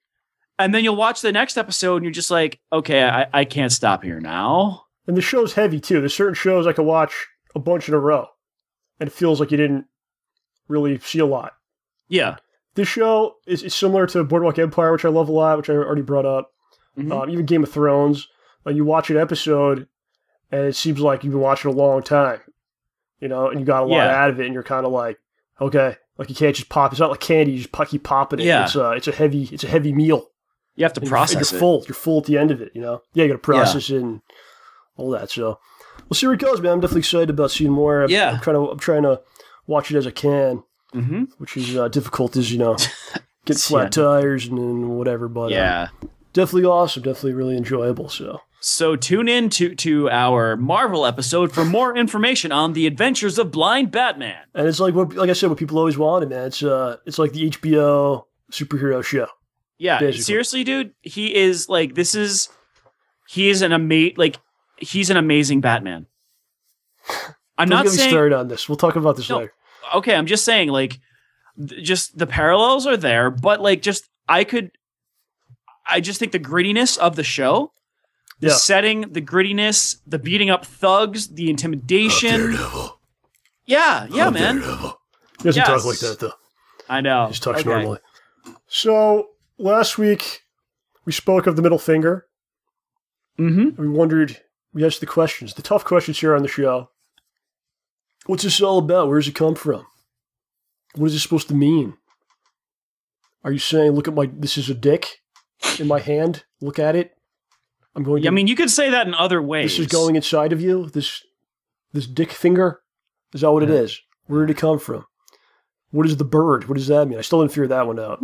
S3: And then you'll watch the next episode and you're just like, okay, I can't stop here now.
S2: And the show's heavy too. There's certain shows I could watch a bunch in a row, and it feels like you didn't really see a lot.
S3: Yeah.
S2: This show is similar to Boardwalk Empire, which I love a lot, which I already brought up. Mm-hmm. Even Game of Thrones. You watch an episode, and it seems like you've been watching a long time. And you got a lot out of it, and you're kind of like, okay, like you can't just pop. It's not like candy; you just keep popping it.
S3: Yeah.
S2: It's a heavy meal.
S3: You have to process
S2: it. You're full at the end of it. Yeah, you got to process it and all that. So we'll see where it goes, man. I'm definitely excited about seeing more. I'm trying to watch it as I can, which is difficult as get flat tires and whatever. But definitely awesome. Definitely really enjoyable.
S3: So tune in to our Marvel episode for more information on the adventures of Blind Batman.
S2: And it's like I said, what people always wanted, man. It's like the HBO superhero show.
S3: Yeah, basically. Seriously, dude, he is an amazing Batman. I'm not saying
S2: started on this. We'll talk about this later.
S3: Okay, I'm just saying, like, just the parallels are there, but like, I just think the grittiness of the show, the setting, the grittiness, the beating up thugs, the intimidation.
S2: Daredevil.
S3: Yeah, man.
S2: Daredevil. He doesn't talk like that though.
S3: I know.
S2: He just talks normally. So last week we spoke of the middle finger.
S3: Mm-hmm.
S2: We asked the questions, the tough questions here on the show. What's this all about? Where does it come from? What is this supposed to mean? Are you saying, look at this is a dick in my hand? Look at it. I mean,
S3: you could say that in other ways.
S2: This is going inside of you? This dick finger? Is that what it is? Where did it come from? What is the bird? What does that mean? I still didn't figure that one out.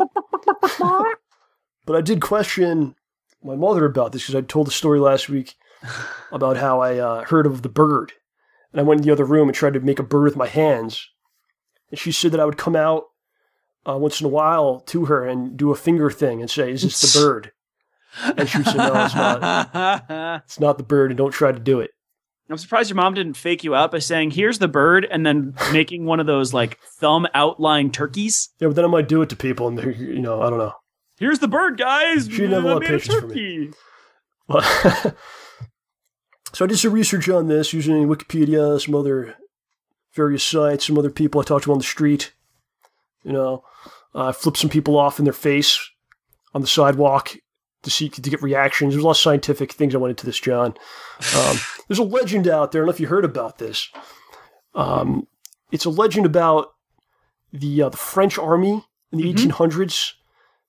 S2: But I did question my mother about this because I told the story last week about how I heard of the bird. And I went in the other room and tried to make a bird with my hands. And she said that I would come out once in a while to her and do a finger thing and say, is this the bird? And she would say, no, it's not. It's not the bird, and don't try to do it.
S3: I'm surprised your mom didn't fake you out by saying, here's the bird, and then making one of those like thumb outline turkeys.
S2: Yeah, but then I might do it to people, and I don't know.
S3: Here's the bird, guys.
S2: She didn't have a lot of patience for me. Well, so I did some research on this using Wikipedia, some other various sites, some other people I talked to on the street. I flipped some people off in their face on the sidewalk to get reactions. There's a lot of scientific things I went into this, John. There's a legend out there. I don't know if you heard about this. It's a legend about the French army in the 1800s.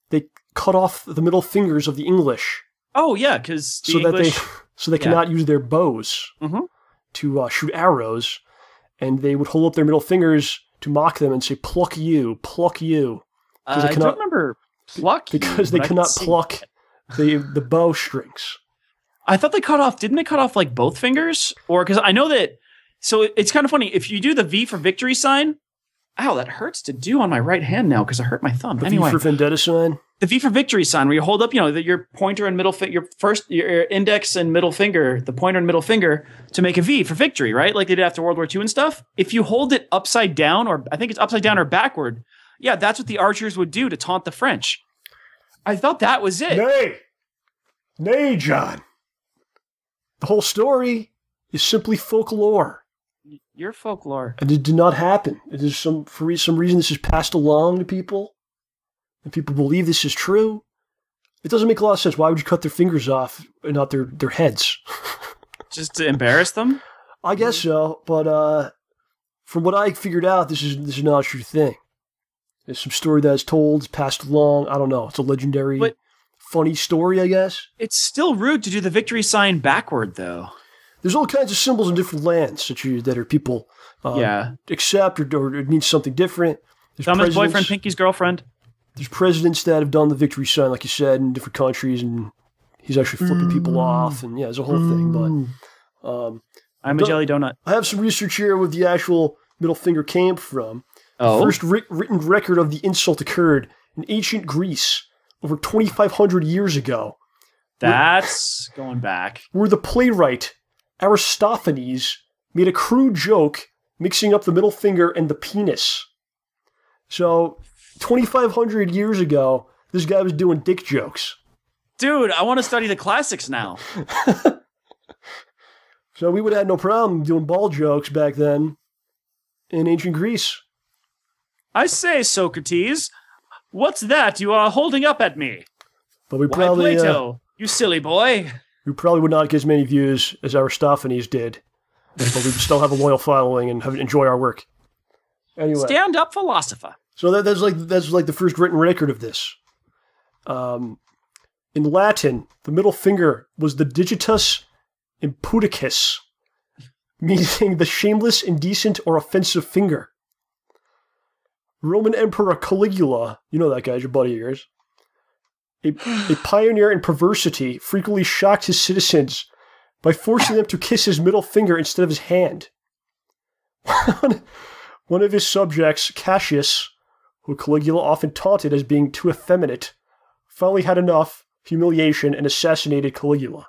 S2: They cut off the middle fingers of the English.
S3: Oh yeah, because
S2: they cannot use their bows to shoot arrows, and they would hold up their middle fingers to mock them and say, "Pluck you, pluck you."
S3: I don't remember pluck
S2: because they cannot pluck the bow strings.
S3: I thought didn't they cut off like both fingers? Or because I know that, so it's kind of funny. If you do the V for victory sign, Ow, that hurts to do on my right hand now because I hurt my thumb.
S2: The
S3: Anyway,
S2: V for Vendetta sign.
S3: the V for Victory sign, where you hold up, your pointer and middle finger, your index and middle finger, the pointer and middle finger to make a V for victory, right? Like they did after World War II and stuff. If you hold it upside down, or I think it's upside down or backward, yeah, that's what the archers would do to taunt the French. I thought that was it.
S2: Nay, John. The whole story is simply folklore.
S3: Your folklore.
S2: And it did not happen. It is for some reason this is passed along to people, and people believe this is true. It doesn't make a lot of sense. Why would you cut their fingers off and not their heads?
S3: Just to embarrass them?
S2: I guess so, but from what I figured out, this is not a true thing. There's some story that's told, it's passed along. I don't know. It's a legendary, funny story, I guess.
S3: It's still rude to do the victory sign backward, though.
S2: There's all kinds of symbols in different lands that people accept or it means something different.
S3: Thomas' boyfriend, Pinky's girlfriend.
S2: There's presidents that have done the victory sign, like you said, in different countries, and he's actually flipping people off, and yeah, there's a whole thing. But
S3: I'm a jelly donut.
S2: I have some research here where the actual middle finger came from.
S3: Oh.
S2: The first written record of the insult occurred in ancient Greece over 2,500 years ago.
S3: That's going back.
S2: Where the playwright Aristophanes made a crude joke mixing up the middle finger and the penis. So, 2,500 years ago, this guy was doing dick jokes.
S3: Dude, I want to study the classics now.
S2: So we would have had no problem doing ball jokes back then in ancient Greece.
S3: I say, Socrates, what's that you are holding up at me?
S2: But we probably,
S3: Plato, you silly boy.
S2: We probably would not get as many views as Aristophanes did, but we would still have a loyal following and enjoy our work. Anyway,
S3: stand up, philosopher.
S2: So that's like the first written record of this. In Latin, the middle finger was the digitus impudicus, meaning the shameless, indecent, or offensive finger. Roman Emperor Caligula, you know that guy, your buddy of yours, a pioneer in perversity, frequently shocked his citizens by forcing them to kiss his middle finger instead of his hand. One of his subjects, Cassius, who Caligula often taunted as being too effeminate, finally had enough humiliation and assassinated Caligula.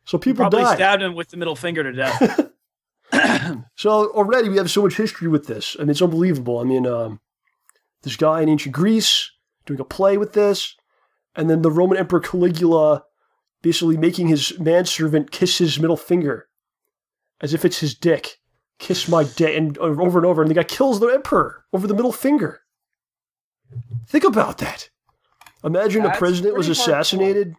S2: So people
S3: probably
S2: died.
S3: Stabbed him with the middle finger to death.
S2: So already we have so much history with this. I mean, it's unbelievable. I mean, this guy in ancient Greece doing a play with this, and then the Roman Emperor Caligula basically making his manservant kiss his middle finger as if it's his dick. Kiss my dick, and over and over, and the guy kills the emperor over the middle finger. Think about that. Imagine a president was assassinated,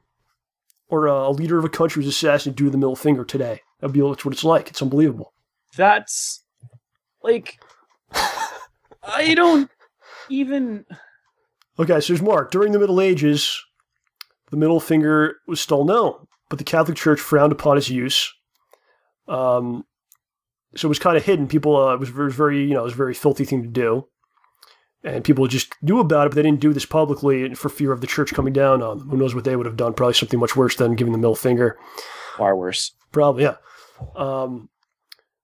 S2: or a leader of a country was assassinated due to the middle finger today. That's what it's like. It's unbelievable.
S3: That's, like, I don't even...
S2: Okay, so there's more. During the Middle Ages, the middle finger was still known, but the Catholic Church frowned upon its use. So it was kind of hidden. People, it was a very filthy thing to do. And people just knew about it, but they didn't do this publicly for fear of the church coming down on them. Who knows what they would have done? Probably something much worse than giving the middle finger.
S3: Far worse.
S2: Probably, yeah.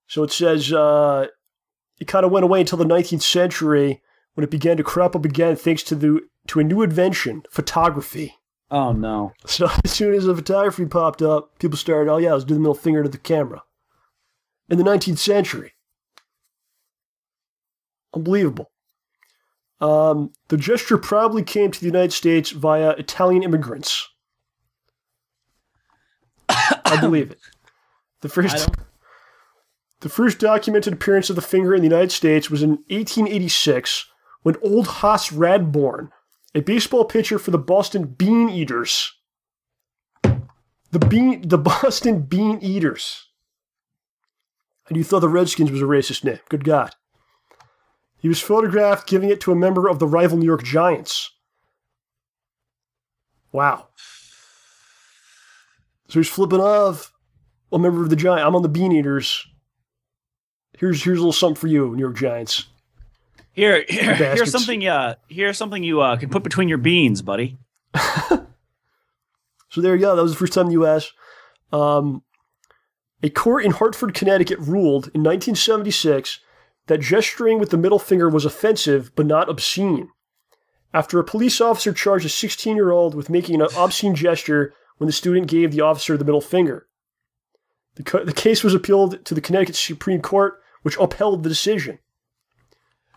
S2: So it says it kind of went away until the 19th century when it began to crop up again thanks to a new invention, photography.
S3: Oh, no.
S2: So as soon as the photography popped up, people started, let's do the middle finger to the camera. In the 19th century. Unbelievable. The gesture probably came to the United States via Italian immigrants. I believe it. The first documented appearance of the finger in the United States was in 1886 when old Hoss Radbourne, a baseball pitcher for the Boston Bean Eaters. The Boston Bean Eaters. And you thought the Redskins was a racist name. Good God. He was photographed giving it to a member of the rival New York Giants. Wow. So he's flipping off a member of the Giants. I'm on the Bean Eaters. Here's a little something for you, New York Giants.
S3: Here's something you can put between your beans, buddy.
S2: So there you go. That was the first time in the U.S. A court in Hartford, Connecticut ruled in 1976 that gesturing with the middle finger was offensive but not obscene. After a police officer charged a 16-year-old with making an obscene gesture when the student gave the officer the middle finger. The case was appealed to the Connecticut Supreme Court, which upheld the decision.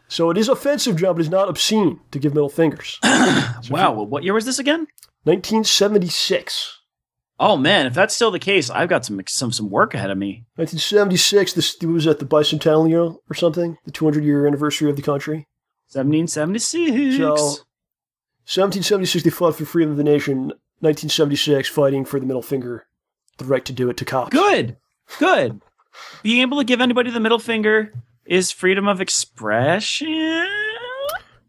S2: So it is offensive, John, but it's not obscene to give middle fingers.
S3: Wow. Well, what year was this again?
S2: 1976.
S3: Oh, man. If that's still the case, I've got some work ahead of me.
S2: 1976, this was at the bicentennial or something, the 200-year anniversary of the country.
S3: 1776.
S2: So, 1776, they fought for freedom of the nation. 1976, fighting for the middle finger, the right to do it to cops.
S3: Good. Being able to give anybody the middle finger is freedom of expression.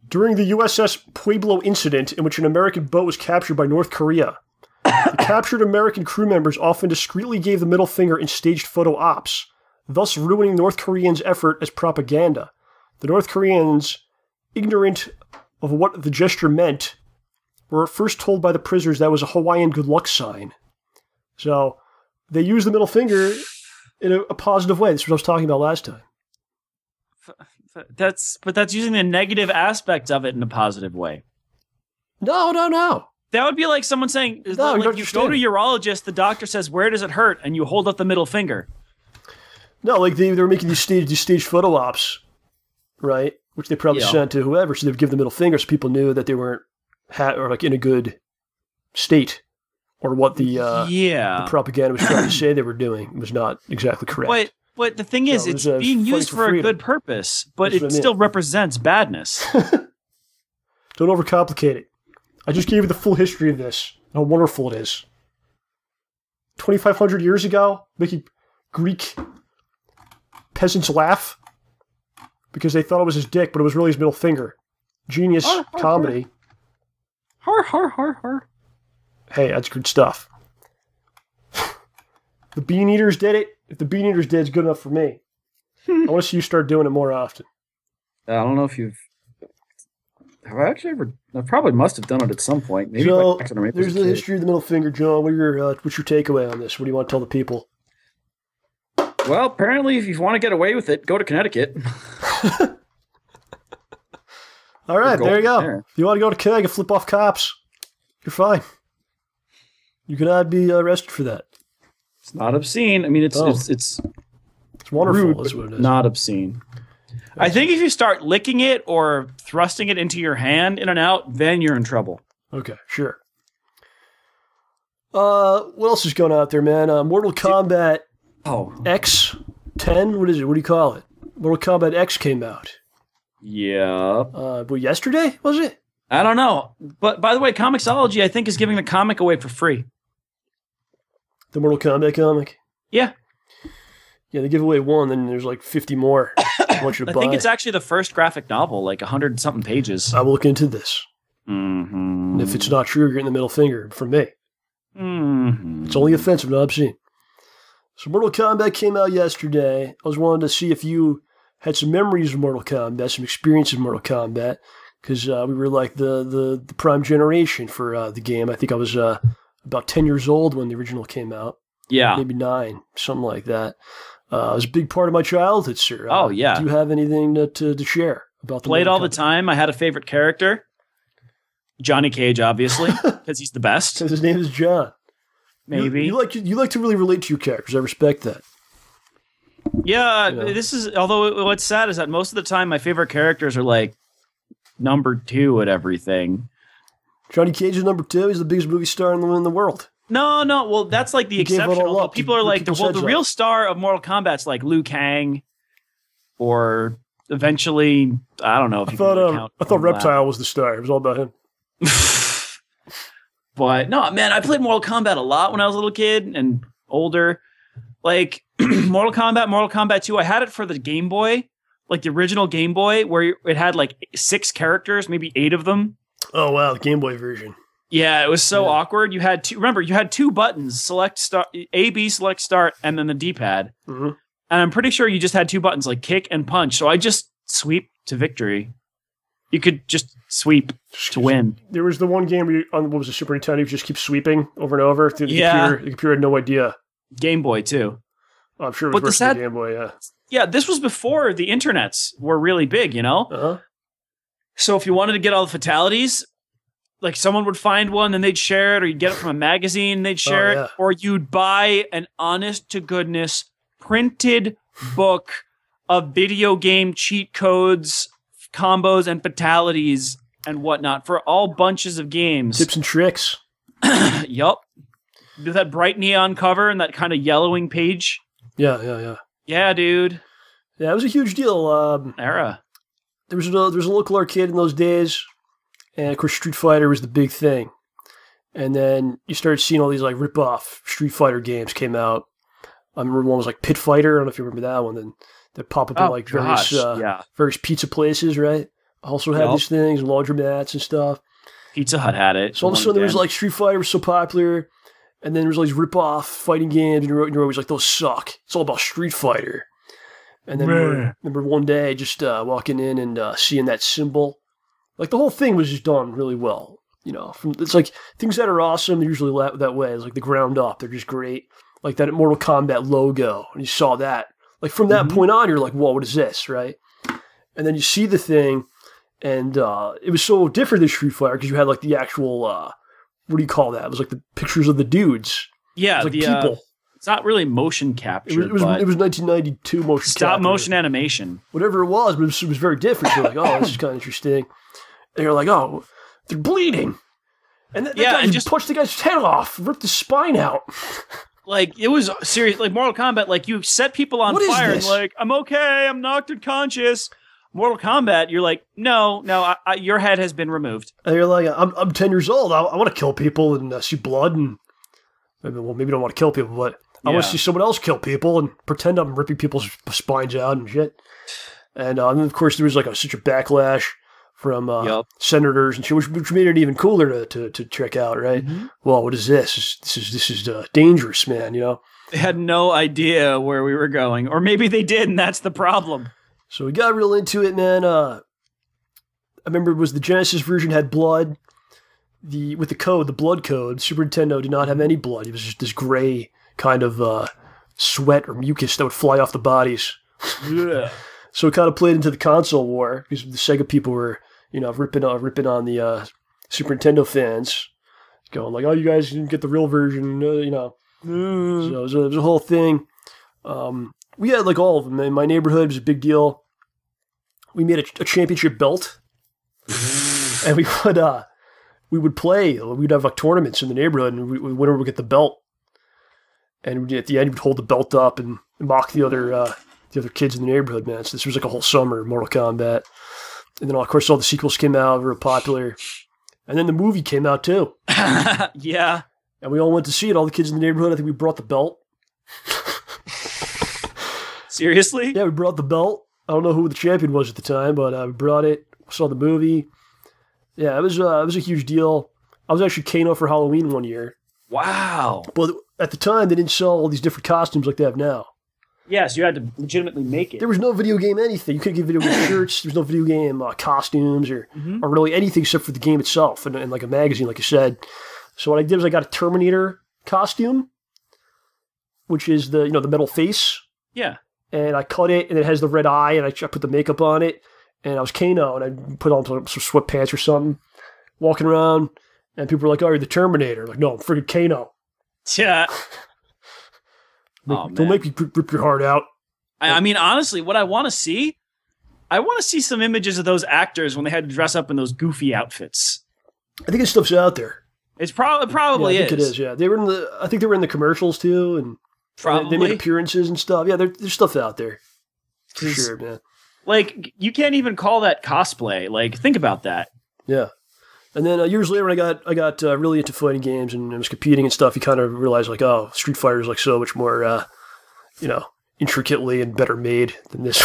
S2: During the USS Pueblo incident, in which an American boat was captured by North Korea, the captured American crew members often discreetly gave the middle finger in staged photo ops, thus ruining North Koreans' effort as propaganda. The North Koreans, ignorant of what the gesture meant, were first told by the prisoners that was a Hawaiian good luck sign. So they used the middle finger in a positive way. This is what I was talking about last time.
S3: That's using the negative aspect of it in a positive way.
S2: No.
S3: That would be like someone saying, you go to a urologist, the doctor says, where does it hurt? And you hold up the middle finger.
S2: No, like they were making these staged photo ops, right? Which they probably sent to whoever, so they would give the middle finger so people knew that they weren't in a good state, or what the propaganda was trying to say they were doing was not exactly correct.
S3: But the thing is, it's being used for a good purpose, but it still represents badness.
S2: Don't overcomplicate it. I just gave you the full history of this, how wonderful it is. 2,500 years ago, making Greek peasants laugh because they thought it was his dick, but it was really his middle finger. Genius comedy.
S3: Har.
S2: Hey, that's good stuff. The Bean Eaters did it. If the Bean Eaters did, it's good enough for me. I want to see you start doing it more often.
S3: I don't know if you've... Have I actually ever... I probably must have done it at some point. Maybe
S2: so, there's the history of the middle finger, John. What's your takeaway on this? What do you want to tell the people?
S3: Well, apparently, if you want to get away with it, go to Connecticut.
S2: All right, there you go. There. If you want to go to Connecticut, flip off cops, you're fine. You cannot be arrested for that.
S3: It's not obscene. I mean, it's
S2: wonderful.
S3: Rude,
S2: that's what it is.
S3: Not obscene. I think if you start licking it or thrusting it into your hand in and out, then you're in trouble.
S2: Okay, sure. What else is going on out there, man? Mortal Kombat X10? What is it? What do you call it? Mortal Kombat X came out.
S3: Yeah.
S2: But yesterday, was it?
S3: I don't know. But by the way, Comixology, I think, is giving the comic away for free.
S2: The Mortal Kombat comic?
S3: Yeah.
S2: Yeah, they give away one, then there's like 50 more. I want you to buy.
S3: I think it's actually the first graphic novel, like 100-something pages.
S2: I will look into this.
S3: Mm-hmm.
S2: And if it's not true, you're getting the middle finger from me.
S3: Mm-hmm.
S2: It's only offensive, not obscene. So Mortal Kombat came out yesterday. I was wanting to see if you had some memories of Mortal Kombat, some experience of Mortal Kombat, because we were like the prime generation for the game. I think I was about 10 years old when the original came out.
S3: Yeah.
S2: Maybe 9, something like that. It was a big part of my childhood, sir.
S3: Oh, yeah.
S2: Do you have anything to share about the
S3: Played all the time. I had a favorite character. Johnny Cage, obviously, because he's the best.
S2: Because his name is John.
S3: Maybe.
S2: You like to really relate to your characters. I respect that.
S3: Yeah, this is... Although what's sad is that most of the time my favorite characters are like number 2 at everything.
S2: Johnny Cage is number 2. He's the biggest movie star in the world.
S3: No. Well, that's like the exception. Although people are like, the real star of Mortal Kombat's like Liu Kang, or eventually, I don't know if
S2: I thought Reptile was the star. It was all about him.
S3: But no, man, I played Mortal Kombat a lot when I was a little kid and older. Like Mortal Kombat 2. I had it for the Game Boy, like the original Game Boy, where it had like 6 characters, maybe 8 of them.
S2: Oh wow, the Game Boy version.
S3: Yeah, it was so awkward. You had two buttons, select start, A, B, select start, and then the D-pad.
S2: Mm-hmm.
S3: And I'm pretty sure you just had 2 buttons, like kick and punch. So I just sweep to victory. You could just sweep to win.
S2: There was the one game where on what was the Super Nintendo, you just keep sweeping over and over through the computer. The computer had no idea.
S3: Game Boy too.
S2: Oh, I'm sure it was worse than the Game Boy, yeah.
S3: Yeah, this was before the internets were really big, you know?
S2: Uh-huh.
S3: So if you wanted to get all the fatalities, like someone would find one, then they'd share it, or you'd get it from a magazine, and they'd share it, or you'd buy an honest-to-goodness printed book of video game cheat codes, combos, and fatalities and whatnot for all bunches of games.
S2: Tips and tricks.
S3: Yup. With that bright neon cover and that kind of yellowing page.
S2: Yeah.
S3: Yeah, dude.
S2: Yeah, it was a huge deal.
S3: Era.
S2: There was a local arcade in those days, and of course Street Fighter was the big thing. And then you started seeing all these like rip-off Street Fighter games came out. I remember one was like Pit Fighter. I don't know if you remember that one. Then that pop up in like various pizza places, right? Also had these things, laundromats and stuff.
S3: Pizza Hut had it.
S2: So all of a sudden there was like Street Fighter was so popular, and then there was all these rip-off fighting games, and you're always like, those suck. It's all about Street Fighter. And then remember one day just walking in and seeing that symbol. Like the whole thing was just done really well. You know, it's like things that are awesome, they're usually that way. It's like the ground up. They're just great. Like that Mortal Kombat logo. And you saw that. Like from that point on, you're like, whoa, what is this, right? And then you see the thing, and it was so different than Street Fighter because you had like the actual, what do you call that? It was like the pictures of the dudes.
S3: Yeah,
S2: it was like people.
S3: It's not really motion capture.
S2: It was 1992 motion
S3: stop
S2: capture.
S3: Motion animation.
S2: Whatever it was, but it was very different. You're like, oh, this is kind of interesting. And you're like, oh, they're bleeding. And that guy just punched the guy's head off, ripped his spine out.
S3: Like, it was serious. Like, Mortal Kombat, like, you set people on fire and like, I'm okay, I'm knocked unconscious. Mortal Kombat, you're like, no, your head has been removed.
S2: And you're like, I'm 10 years old. I want to kill people and see blood and maybe I don't want to kill people, but I want to see someone else kill people and pretend I'm ripping people's spines out and shit. And then, of course, there was like such a backlash from senators and shit, which made it even cooler to check out, right? Mm-hmm. Well, what is this? This is dangerous, man, you know?
S3: They had no idea where we were going. Or maybe they did, and that's the problem.
S2: So we got real into it, man. I remember it was the Genesis version had blood. With the blood code, Super Nintendo did not have any blood. It was just this gray kind of sweat or mucus that would fly off the bodies.
S3: Yeah.
S2: So it kind of played into the console war because the Sega people were, ripping on the Super Nintendo fans, going like, "Oh, you guys didn't get the real version," So it was a whole thing. We had like all of them. In my neighborhood, it was a big deal. We made a championship belt, and we would play. We'd have like tournaments in the neighborhood, and winner would get the belt. And at the end, we'd hold the belt up and mock the other kids in the neighborhood, man. So this was like a whole summer of Mortal Kombat. And then, of course, all the sequels came out, real popular. And then the movie came out, too.
S3: Yeah.
S2: And we all went to see it. All the kids in the neighborhood, I think we brought the belt.
S3: Seriously?
S2: Yeah, we brought the belt. I don't know who the champion was at the time, but we brought it. Saw the movie. Yeah, it was a huge deal. I was actually Kano for Halloween one year.
S3: Wow.
S2: But at the time, they didn't sell all these different costumes like they have now.
S3: Yes, you had to legitimately make it.
S2: There was no video game anything. You couldn't get video game shirts. There was no video game costumes or really anything except for the game itself and like a magazine, like you said. So what I did was I got a Terminator costume, which is the metal face.
S3: Yeah.
S2: And I cut it, and it has the red eye, and I put the makeup on it. And I was Kano, and I put on some sweatpants or something, walking around, and people were like, "Oh, you're the Terminator." I'm like, no, I'm freaking Kano.
S3: Yeah.
S2: Don't make me rip your heart out.
S3: I mean, honestly, what I want to see some images of those actors when they had to dress up in those goofy outfits.
S2: I think this stuff's out there.
S3: It's probably
S2: I think it is. Yeah, I think they were in the commercials too, and they made appearances and stuff. Yeah, there's stuff out there for sure, man.
S3: Like, you can't even call that cosplay. Like, think about that.
S2: Yeah. And then years later, when I got really into fighting games and I was competing and stuff, you kind of realize like, oh, Street Fighter is like so much more, intricately and better made than this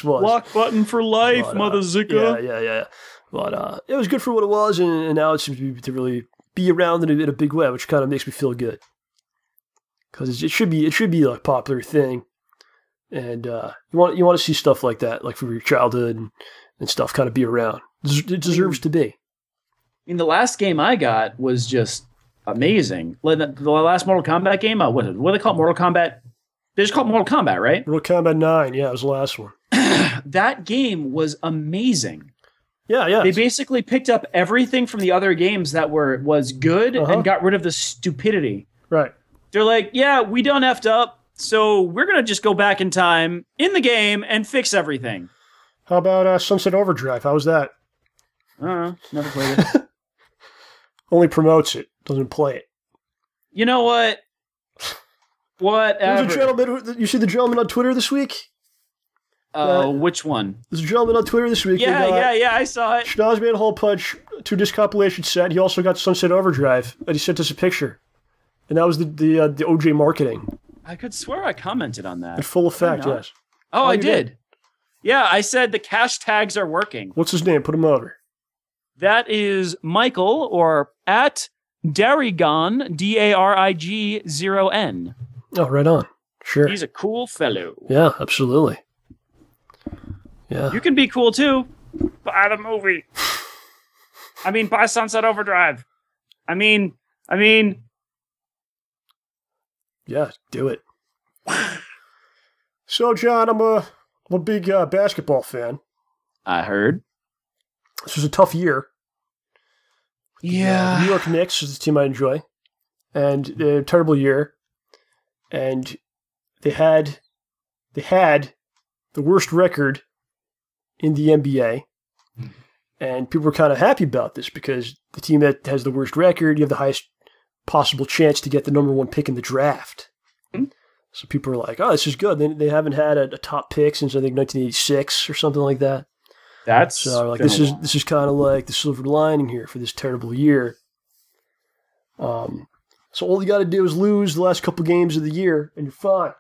S2: was.
S3: Lock button for life, mother zika.
S2: Yeah. But it was good for what it was, and now it seems to really be around in a big way, which kind of makes me feel good because it should be like a popular thing, and you want to see stuff like that, like from your childhood and stuff, kind of be around. It deserves to be.
S3: I mean, the last game I got was just amazing. The last Mortal Kombat game, what do they call it? Mortal Kombat They just called Mortal Kombat, right?
S2: Mortal Kombat 9, yeah, it was the last one.
S3: That game was amazing.
S2: Yeah.
S3: They basically picked up everything from the other games that was good and got rid of the stupidity.
S2: Right.
S3: They're like, yeah, we done effed up, so we're going to just go back in time in the game and fix everything.
S2: How about Sunset Overdrive? How was that?
S3: Never played it.
S2: Only promotes it, doesn't play it.
S3: You know what? Whatever.
S2: There's a gentleman, you see the gentleman on Twitter this week?
S3: Which one?
S2: There's a gentleman on Twitter this week.
S3: Yeah, I saw it.
S2: Schnoz made a Hole Punch 2-disc compilation set. He also got Sunset Overdrive, and he sent us a picture. And that was the OJ marketing.
S3: I could swear I commented on that.
S2: In full effect, yes.
S3: Oh, I did. Yeah, I said the cash tags are working.
S2: What's his name? Put him over.
S3: That is Michael, or at Darigon, DARIG0N.
S2: Oh, right on. Sure.
S3: He's a cool fellow.
S2: Yeah, absolutely. Yeah.
S3: You can be cool too. Buy the movie. I mean, buy Sunset Overdrive. I mean.
S2: Yeah, do it. So, John, I'm a big basketball fan.
S3: I heard.
S2: This was a tough year.
S3: Yeah.
S2: The New York Knicks is the team I enjoy. And they had a terrible year. And they had the worst record in the NBA. And people were kind of happy about this because the team that has the worst record, you have the highest possible chance to get the number 1 pick in the draft. So people are like, oh, this is good. They haven't had a top pick since, I think, 1986 or something like that.
S3: That's
S2: so like this is kind of like the silver lining here for this terrible year. So all you got to do is lose the last couple games of the year, and you're fine.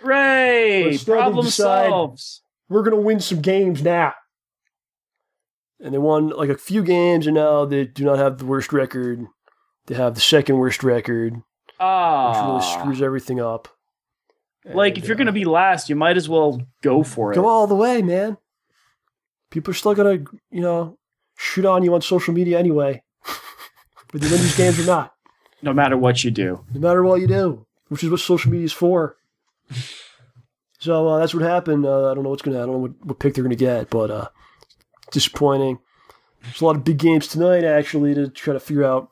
S3: Hooray! Problem solves.
S2: We're gonna win some games now. And they won like a few games, and now they do not have the worst record. They have the second worst record, which really screws everything up.
S3: Like, if you're going to be last, you might as well go for it.
S2: Go all the way, man. People are still going to, shoot on you on social media anyway. Whether you win these games or not.
S3: No matter what you do.
S2: No matter what you do. Which is what social media is for. So that's what happened. I don't know what's going to happen. I don't know what pick they're going to get, but disappointing. There's a lot of big games tonight, actually, to try to figure out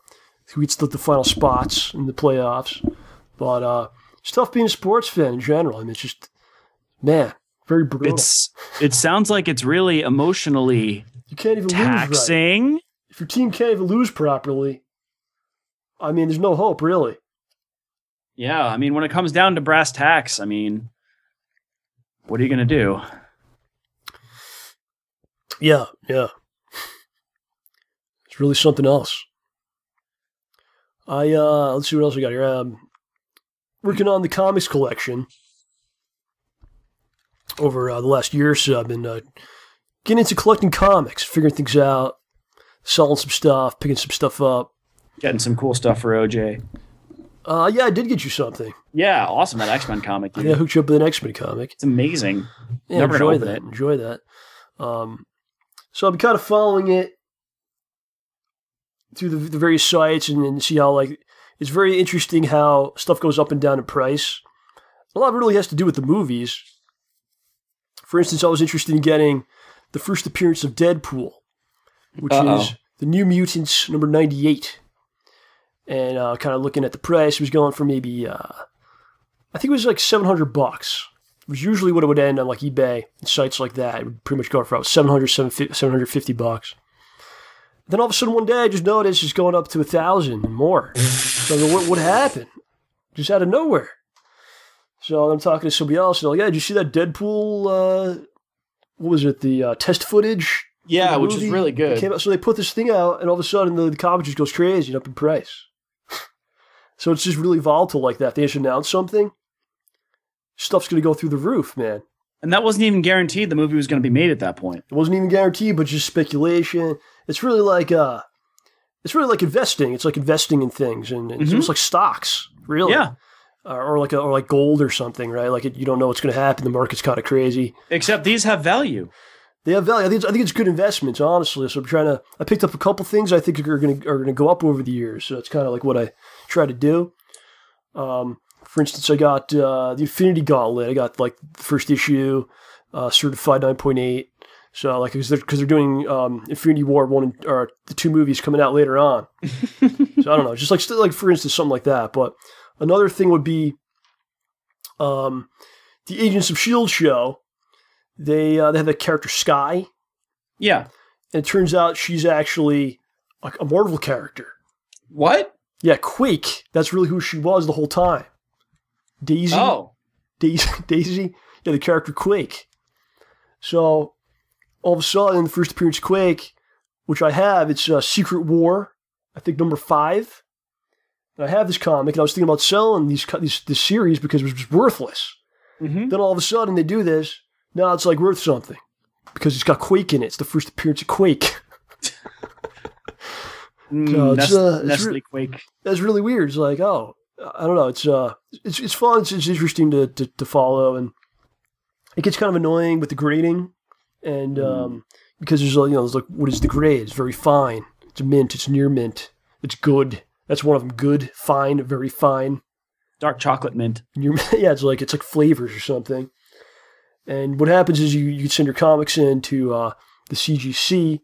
S2: who gets the final spots in the playoffs. But it's tough being a sports fan in general. I mean, it's just, man, very brutal.
S3: It sounds like it's really emotionally
S2: you can't even
S3: taxing.
S2: Lose right. If your team can't even lose properly, I mean, there's no hope, really.
S3: Yeah, I mean, when it comes down to brass tacks, I mean, what are you going to do?
S2: Yeah. It's really something else. Let's see what else we got here. Working on the comics collection over the last year or so. I've been getting into collecting comics, figuring things out, selling some stuff, picking some stuff up.
S3: Getting some cool stuff for OJ.
S2: Yeah, I did get you something.
S3: Yeah, awesome. That X-Men comic, dude.
S2: Yeah, I hooked you up with an X-Men comic.
S3: It's amazing.
S2: Yeah, enjoy that. So I'm kind of following it through the various sites and see how, like, it's very interesting how stuff goes up and down in price. A lot of it really has to do with the movies. For instance, I was interested in getting the first appearance of Deadpool, which is the New Mutants number 98. And kind of looking at the price, it was going for maybe, I think it was like $700. It was usually what it would end on, like eBay and sites like that. It would pretty much go for about $750. Then all of a sudden one day I just noticed it's going up to 1,000 and more. So I go, what happened? Just out of nowhere. So I'm talking to somebody else and they're like, yeah, did you see that Deadpool, what was it, the test footage?
S3: Yeah, which is really good.
S2: Came out, so they put this thing out and all of a sudden the comic just goes crazy and up in price. So it's just really volatile like that. They just announce something, stuff's going to go through the roof, man.
S3: And that wasn't even guaranteed the movie was going to be made at that point.
S2: It wasn't even guaranteed, but just speculation. It's really like investing. It's like investing in things, and it's almost like stocks, really.
S3: Yeah.
S2: Or like gold or something, right? Like you don't know what's going to happen. The market's kind of crazy.
S3: Except these have value.
S2: They have value. I think it's good investments, honestly. So I picked up a couple things I think are going to go up over the years. So it's kind of like what I try to do. For instance, I got the Infinity Gauntlet. I got like the first issue, certified 9.8. So like because they're doing Infinity War 1 or the 2 movies coming out later on. So I don't know, just like for instance something like that. But another thing would be the Agents of S.H.I.E.L.D. show. They have the character Skye.
S3: Yeah.
S2: And it turns out she's actually like a Marvel character.
S3: What?
S2: Yeah, Quake. That's really who she was the whole time. Daisy.
S3: Oh.
S2: Daisy. Yeah, the character Quake. So all of a sudden, the first appearance of Quake, which I have, it's Secret War, I think number 5. And I have this comic, and I was thinking about selling this series because it was just worthless. Mm-hmm. Then all of a sudden, they do this. Now it's like worth something because it's got Quake in it. It's the first appearance of Quake.
S3: Nestle Quake.
S2: That's really weird. It's like, oh, I don't know. It's fun. It's interesting to follow, and it gets kind of annoying with the grading. And because there's like, what is the grade? It's very fine. It's a mint. It's near mint. It's good. That's one of them. Good, fine, very fine.
S3: Dark chocolate mint.
S2: Yeah, it's like flavors or something. And what happens is you send your comics in to the CGC,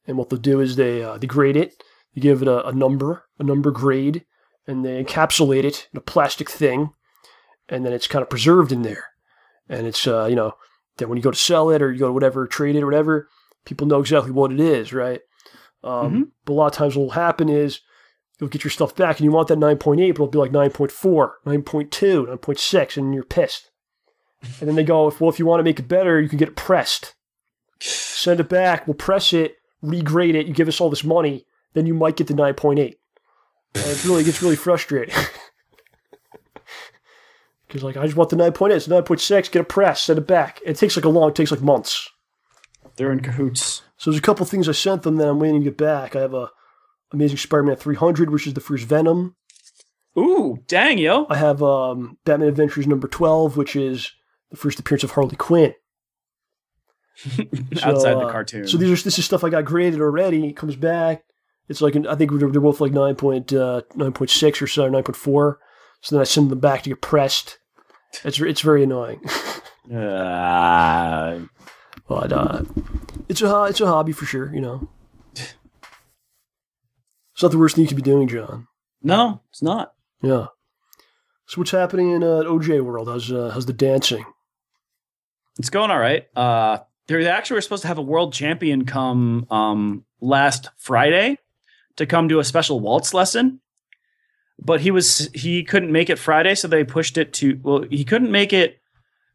S2: and what they'll do is they grade it. They give it a number grade, and they encapsulate it in a plastic thing, and then it's kind of preserved in there. And it's then when you go to sell it or you go to whatever, trade it or whatever, people know exactly what it is, right? But a lot of times what will happen is you'll get your stuff back and you want that 9.8, but it'll be like 9.4, 9.2, 9.6, and you're pissed. And then they go, if you want to make it better, you can get it pressed. Send it back, we'll press it, regrade it, you give us all this money, then you might get the 9.8. And it gets really frustrating. Because like I just want the 9.8, it's 9.6, get it pressed, send it back. It takes like months.
S3: They're in cahoots.
S2: So there's a couple things I sent them that I'm waiting to get back. I have a Amazing Spider-Man 300, which is the first Venom.
S3: Ooh, dang, yo.
S2: I have Batman Adventures number 12, which is the first appearance of Harley Quinn.
S3: Outside the cartoon.
S2: So this is stuff I got graded already. It comes back. It's like, I think they're both like 9.6 or so, 9.4. So then I send them back to get pressed. It's very annoying. But it's a hobby for sure, It's not the worst thing you could be doing, John.
S3: No, it's not.
S2: Yeah. So what's happening in OJ World? How's the dancing?
S3: It's going all right. They actually were supposed to have a world champion come last Friday to come do a special waltz lesson. But he couldn't make it Friday, so they pushed it to, well, he couldn't make it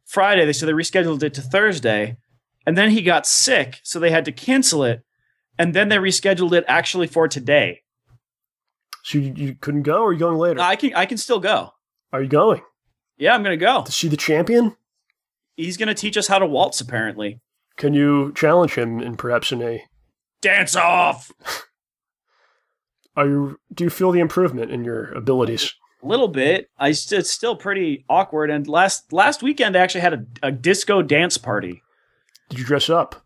S3: Friday, so they rescheduled it to Thursday. And then he got sick, so they had to cancel it. And then they rescheduled it actually for today.
S2: So you couldn't go, or are you going later?
S3: I can still go.
S2: Are you going?
S3: Yeah, I'm going to go.
S2: To see the champion?
S3: He's going to teach us how to waltz, apparently.
S2: Can you challenge him in perhaps in a...
S3: Dance off!
S2: Do you feel the improvement in your abilities?
S3: A little bit. It's still pretty awkward. And last weekend, I actually had a disco dance party.
S2: Did you dress up?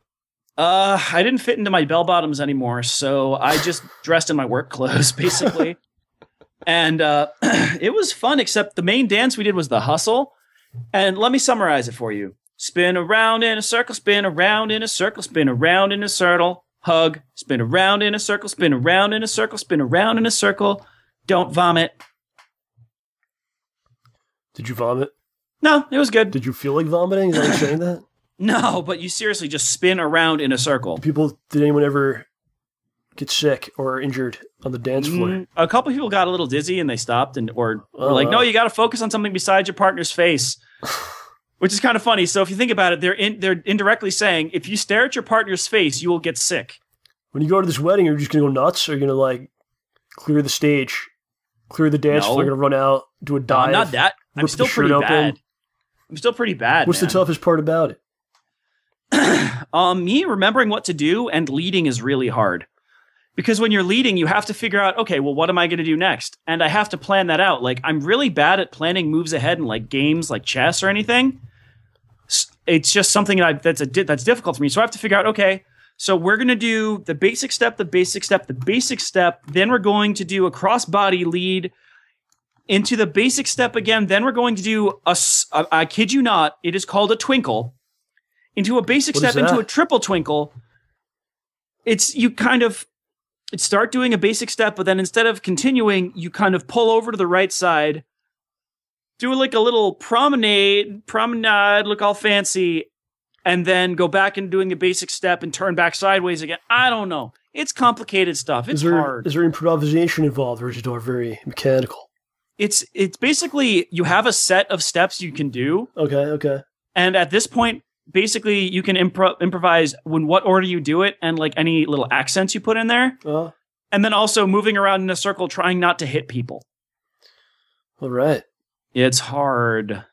S3: I didn't fit into my bell bottoms anymore, so I just dressed in my work clothes, basically. And it was fun, except the main dance we did was the hustle. And let me summarize it for you. Spin around in a circle, spin around in a circle, spin around in a circle. Hug, spin around in a circle, spin around in a circle, spin around in a circle. Don't vomit.
S2: Did you vomit?
S3: No, it was good.
S2: Did you feel like vomiting? Is that what you're saying that?
S3: No, but you seriously just spin around in a circle.
S2: Did anyone ever get sick or injured on the dance floor?
S3: A couple people got a little dizzy and they stopped were like, no, you got to focus on something besides your partner's face. Which is kind of funny. So if you think about it, they're indirectly saying, if you stare at your partner's face, you will get sick.
S2: When you go to this wedding, are you just going to go nuts? Or are you going to, like, clear the stage, clear the dance floor, going to run out, do a dive?
S3: No, not that. I'm still pretty bad. I'm still pretty bad,
S2: What's the toughest part about it?
S3: Me remembering what to do and leading is really hard. Because when you're leading, you have to figure out, okay, well, what am I going to do next? And I have to plan that out. Like, I'm really bad at planning moves ahead in, like, games like chess or anything. It's just something that's difficult for me. So I have to figure out, okay, so we're going to do the basic step, the basic step, the basic step. Then we're going to do a cross-body lead into the basic step again. Then we're going to do I kid you not, it is called a twinkle. Into a basic step, into a triple twinkle. You start doing a basic step, but then instead of continuing, you kind of pull over to the right side, do like a little promenade, look all fancy, and then go back and doing a basic step and turn back sideways again. I don't know. It's complicated stuff. It's hard.
S2: Is there improvisation involved, or is it all very mechanical?
S3: It's basically you have a set of steps you can do.
S2: Okay.
S3: And at this point, basically, you can improvise in what order you do it and like any little accents you put in there. And then also moving around in a circle, trying not to hit people.
S2: All right.
S3: It's hard.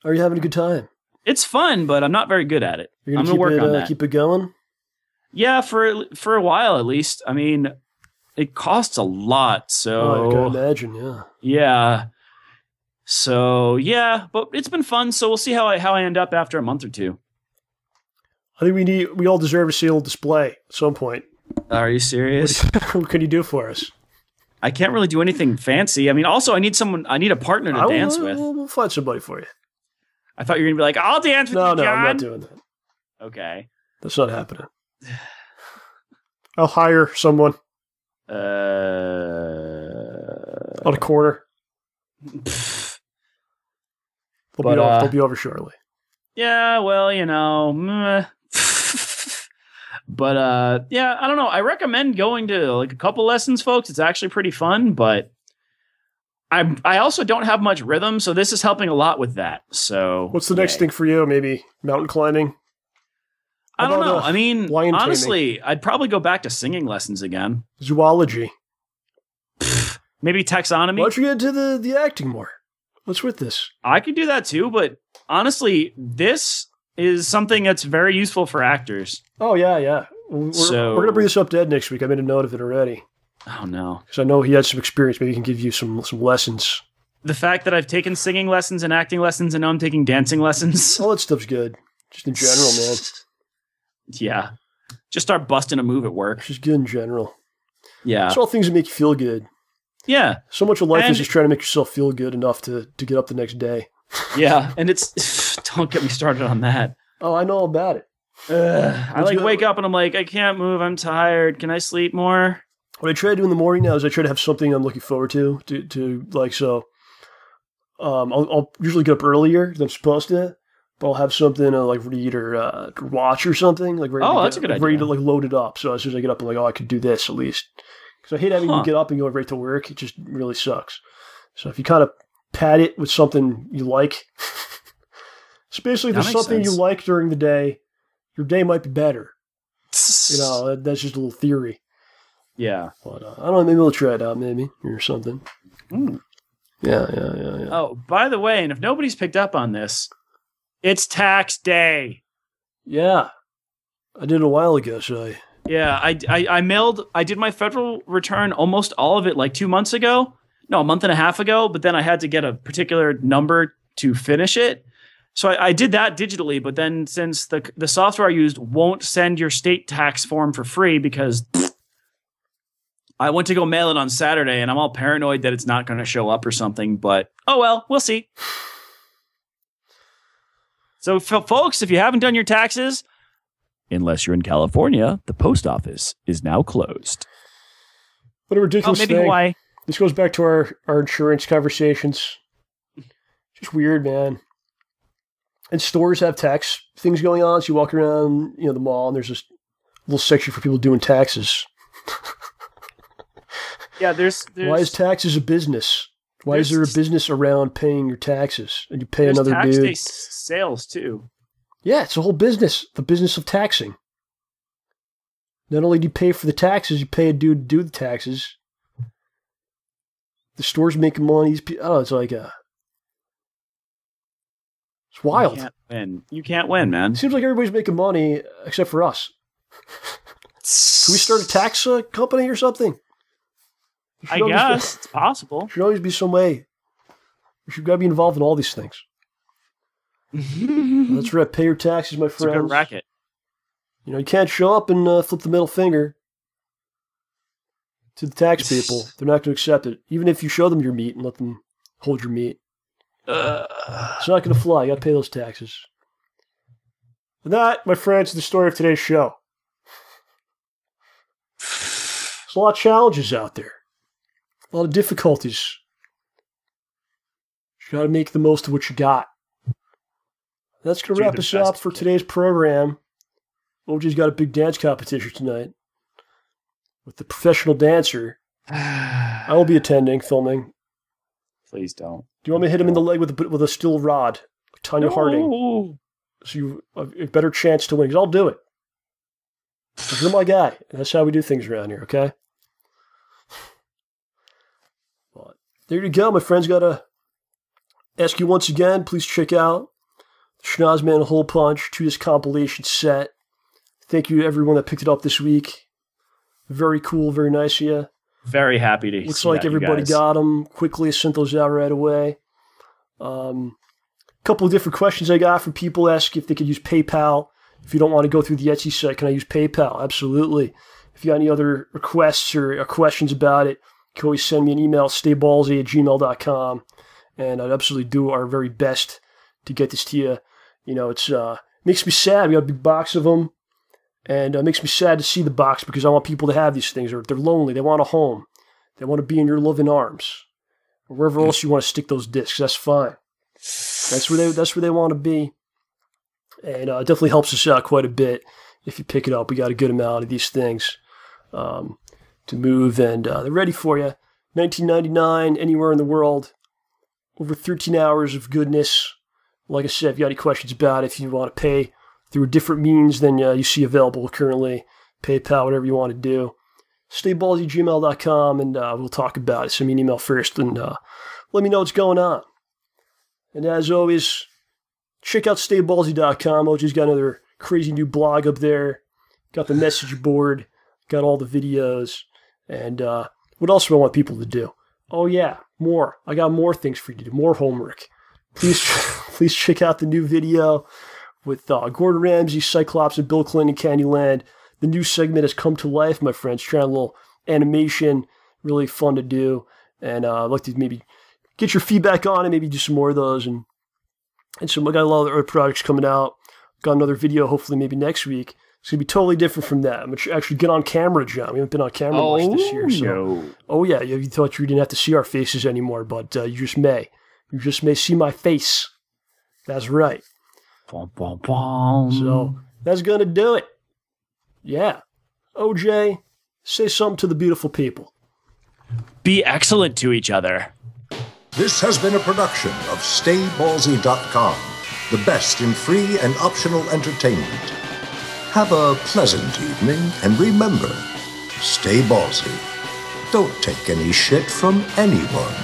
S2: Are you having a good time?
S3: It's fun, but I'm not very good at it.
S2: I'm going to work on that. Keep it going?
S3: Yeah, for a while at least. I mean, it costs a lot, so...
S2: I can imagine, yeah.
S3: Yeah. So, yeah, but it's been fun, so we'll see how I end up after a month or two.
S2: I think we all deserve a sealed display at some point.
S3: Are you serious?
S2: What can you do for us?
S3: I can't really do anything fancy. I mean, also, I need a partner to dance with.
S2: We'll find somebody for you.
S3: I thought you were going to be like, I'll dance with you, John.
S2: No, I'm not doing that.
S3: Okay.
S2: That's not happening. I'll hire someone. On a corner. They'll be over shortly. Yeah, well,
S3: But yeah, I don't know. I recommend going to like a couple lessons, folks. It's actually pretty fun, but I also don't have much rhythm, so this is helping a lot with that. So
S2: what's the next thing for you? Maybe mountain climbing?
S3: I don't know. I mean, honestly, I'd probably go back to singing lessons again.
S2: Zoology.
S3: Maybe taxonomy.
S2: Why don't you get into the acting more? What's with this?
S3: I could do that too, but honestly, this is something that's very useful for actors.
S2: Oh, yeah. We're going to bring this up to Ed next week. I made a note of it already.
S3: Oh, no.
S2: Because I know he has some experience. Maybe he can give you some lessons.
S3: The fact that I've taken singing lessons and acting lessons and now I'm taking dancing lessons.
S2: All that stuff's good. Just in general, man.
S3: Yeah. Just start busting a move at work.
S2: It's just good in general.
S3: Yeah.
S2: It's all things that make you feel good.
S3: Yeah.
S2: So much of life is just trying to make yourself feel good enough to get up the next day.
S3: Yeah. And it's... Don't get me started on that.
S2: Oh, I know all about it.
S3: I wake up and I'm like, I can't move. I'm tired. Can I sleep more?
S2: What I try to do in the morning now is I try to have something I'm looking forward to like, so I'll usually get up earlier than I'm supposed to, but I'll have something to like read or watch or something. Like
S3: that's a good idea.
S2: Ready to like load it up. So as soon as I get up, I'm like, I could do this at least. Because I hate having to get up and go right to work. It just really sucks. So if you kind of pad it with something you like, especially if there's something you like during the day, your day might be better. That's just a little theory.
S3: Yeah.
S2: But I don't know, maybe we'll try it out maybe or something.
S3: Mm.
S2: Yeah.
S3: Oh, by the way, and if nobody's picked up on this, it's tax day.
S2: Yeah. I did it a while ago, so
S3: yeah, I did my federal return, almost all of it, like 2 months ago. No, a month and a half ago, but then I had to get a particular number to finish it. So I did that digitally, but then since the software I used won't send your state tax form for free because I went to go mail it on Saturday and I'm all paranoid that it's not going to show up or something, but oh well, we'll see. So folks, if you haven't done your taxes, unless you're in California, the post office is now closed.
S2: What a ridiculous
S3: maybe
S2: thing.
S3: Hawaii.
S2: This goes back to our insurance conversations. Just weird, man. And stores have tax things going on. So you walk around, the mall, and there's this little section for people doing taxes.
S3: Yeah, there's
S2: why is taxes a business? Why is there a business around paying your taxes? And you pay another
S3: tax
S2: dude.
S3: Day sales too.
S2: Yeah, it's a whole business. The business of taxing. Not only do you pay for the taxes, you pay a dude to do the taxes. The store's making money. It's like it's wild.
S3: You can't win, man.
S2: It seems like everybody's making money except for us. Can we start a tax company or something?
S3: I guess it's possible.
S2: There should always be some way. We should gotta be involved in all these things. That's right. Pay your taxes, my friends.
S3: It's a good racket.
S2: You can't show up and flip the middle finger. to the tax people. They're not going to accept it. Even if you show them your meat and let them hold your meat. It's not going to fly. You got to pay those taxes. And that, my friends, is the story of today's show. There's a lot of challenges out there. A lot of difficulties. You got to make the most of what you got. That's going to wrap us up for today's program. OJ's got a big dance competition tonight with the professional dancer. I will be attending, filming.
S3: Please don't.
S2: Do you want me to hit him in the leg with a steel rod, like Tanya Harding? So you have a better chance to win. Because I'll do it. Because you're my guy. That's how we do things around here, okay? But there you go, my friends. Got to ask you once again, please check out the Schnozman Hole Punch 2-disc compilation set. Thank you to everyone that picked it up this week. Very cool, very nice of you.
S3: Very happy to
S2: Looks like everybody got them quickly. Sent those out right away. Couple of different questions I got from people asking if they could use PayPal. If you don't want to go through the Etsy site, can I use PayPal? Absolutely. If you got any other requests or questions about it, you can always send me an email, stayballsy@gmail.com. And I'd absolutely do our very best to get this to you. You know, it's makes me sad. We got a big box of them. And it makes me sad to see the box because I want people to have these things. They're lonely. They want a home. They want to be in your loving arms. Or wherever else you want to stick those discs, that's fine. That's where they want to be. And it definitely helps us out quite a bit if you pick it up. We got a good amount of these things to move, and they're ready for you. $19.99 anywhere in the world. Over 13 hours of goodness. Like I said, if you got any questions about it, if you want to pay through a different means than you see available currently, PayPal, whatever you want to do, stayballsy@gmail.com, and we'll talk about it. Send me an email first and let me know what's going on. And as always, check out stayballsy.com. OJ's got another crazy new blog up there. Got the message board, got all the videos, and what else do I want people to do? Oh yeah, more. I got more things for you to do, more homework. Please check out the new video with Gordon Ramsay, Cyclops, and Bill Clinton in Candyland. The new segment has come to life, my friends. Trying a little animation, really fun to do. And I'd like to maybe get your feedback on it, maybe do some more of those. And so I got a lot of other projects coming out. Got another video, hopefully maybe next week. It's going to be totally different from that. I'm going to actually get on camera, John. We haven't been on camera much this year. So.
S3: No.
S2: Oh, yeah. You thought you didn't have to see our faces anymore, but you just may. You just may see my face. That's right.
S3: Bum, bum, bum.
S2: So that's going to do it. Yeah. OJ, say something to the beautiful people.
S3: Be excellent to each other.
S1: This has been a production of StayBallsy.com, the best in free and optional entertainment. Have a pleasant evening, and remember, stay ballsy. Don't take any shit from anyone.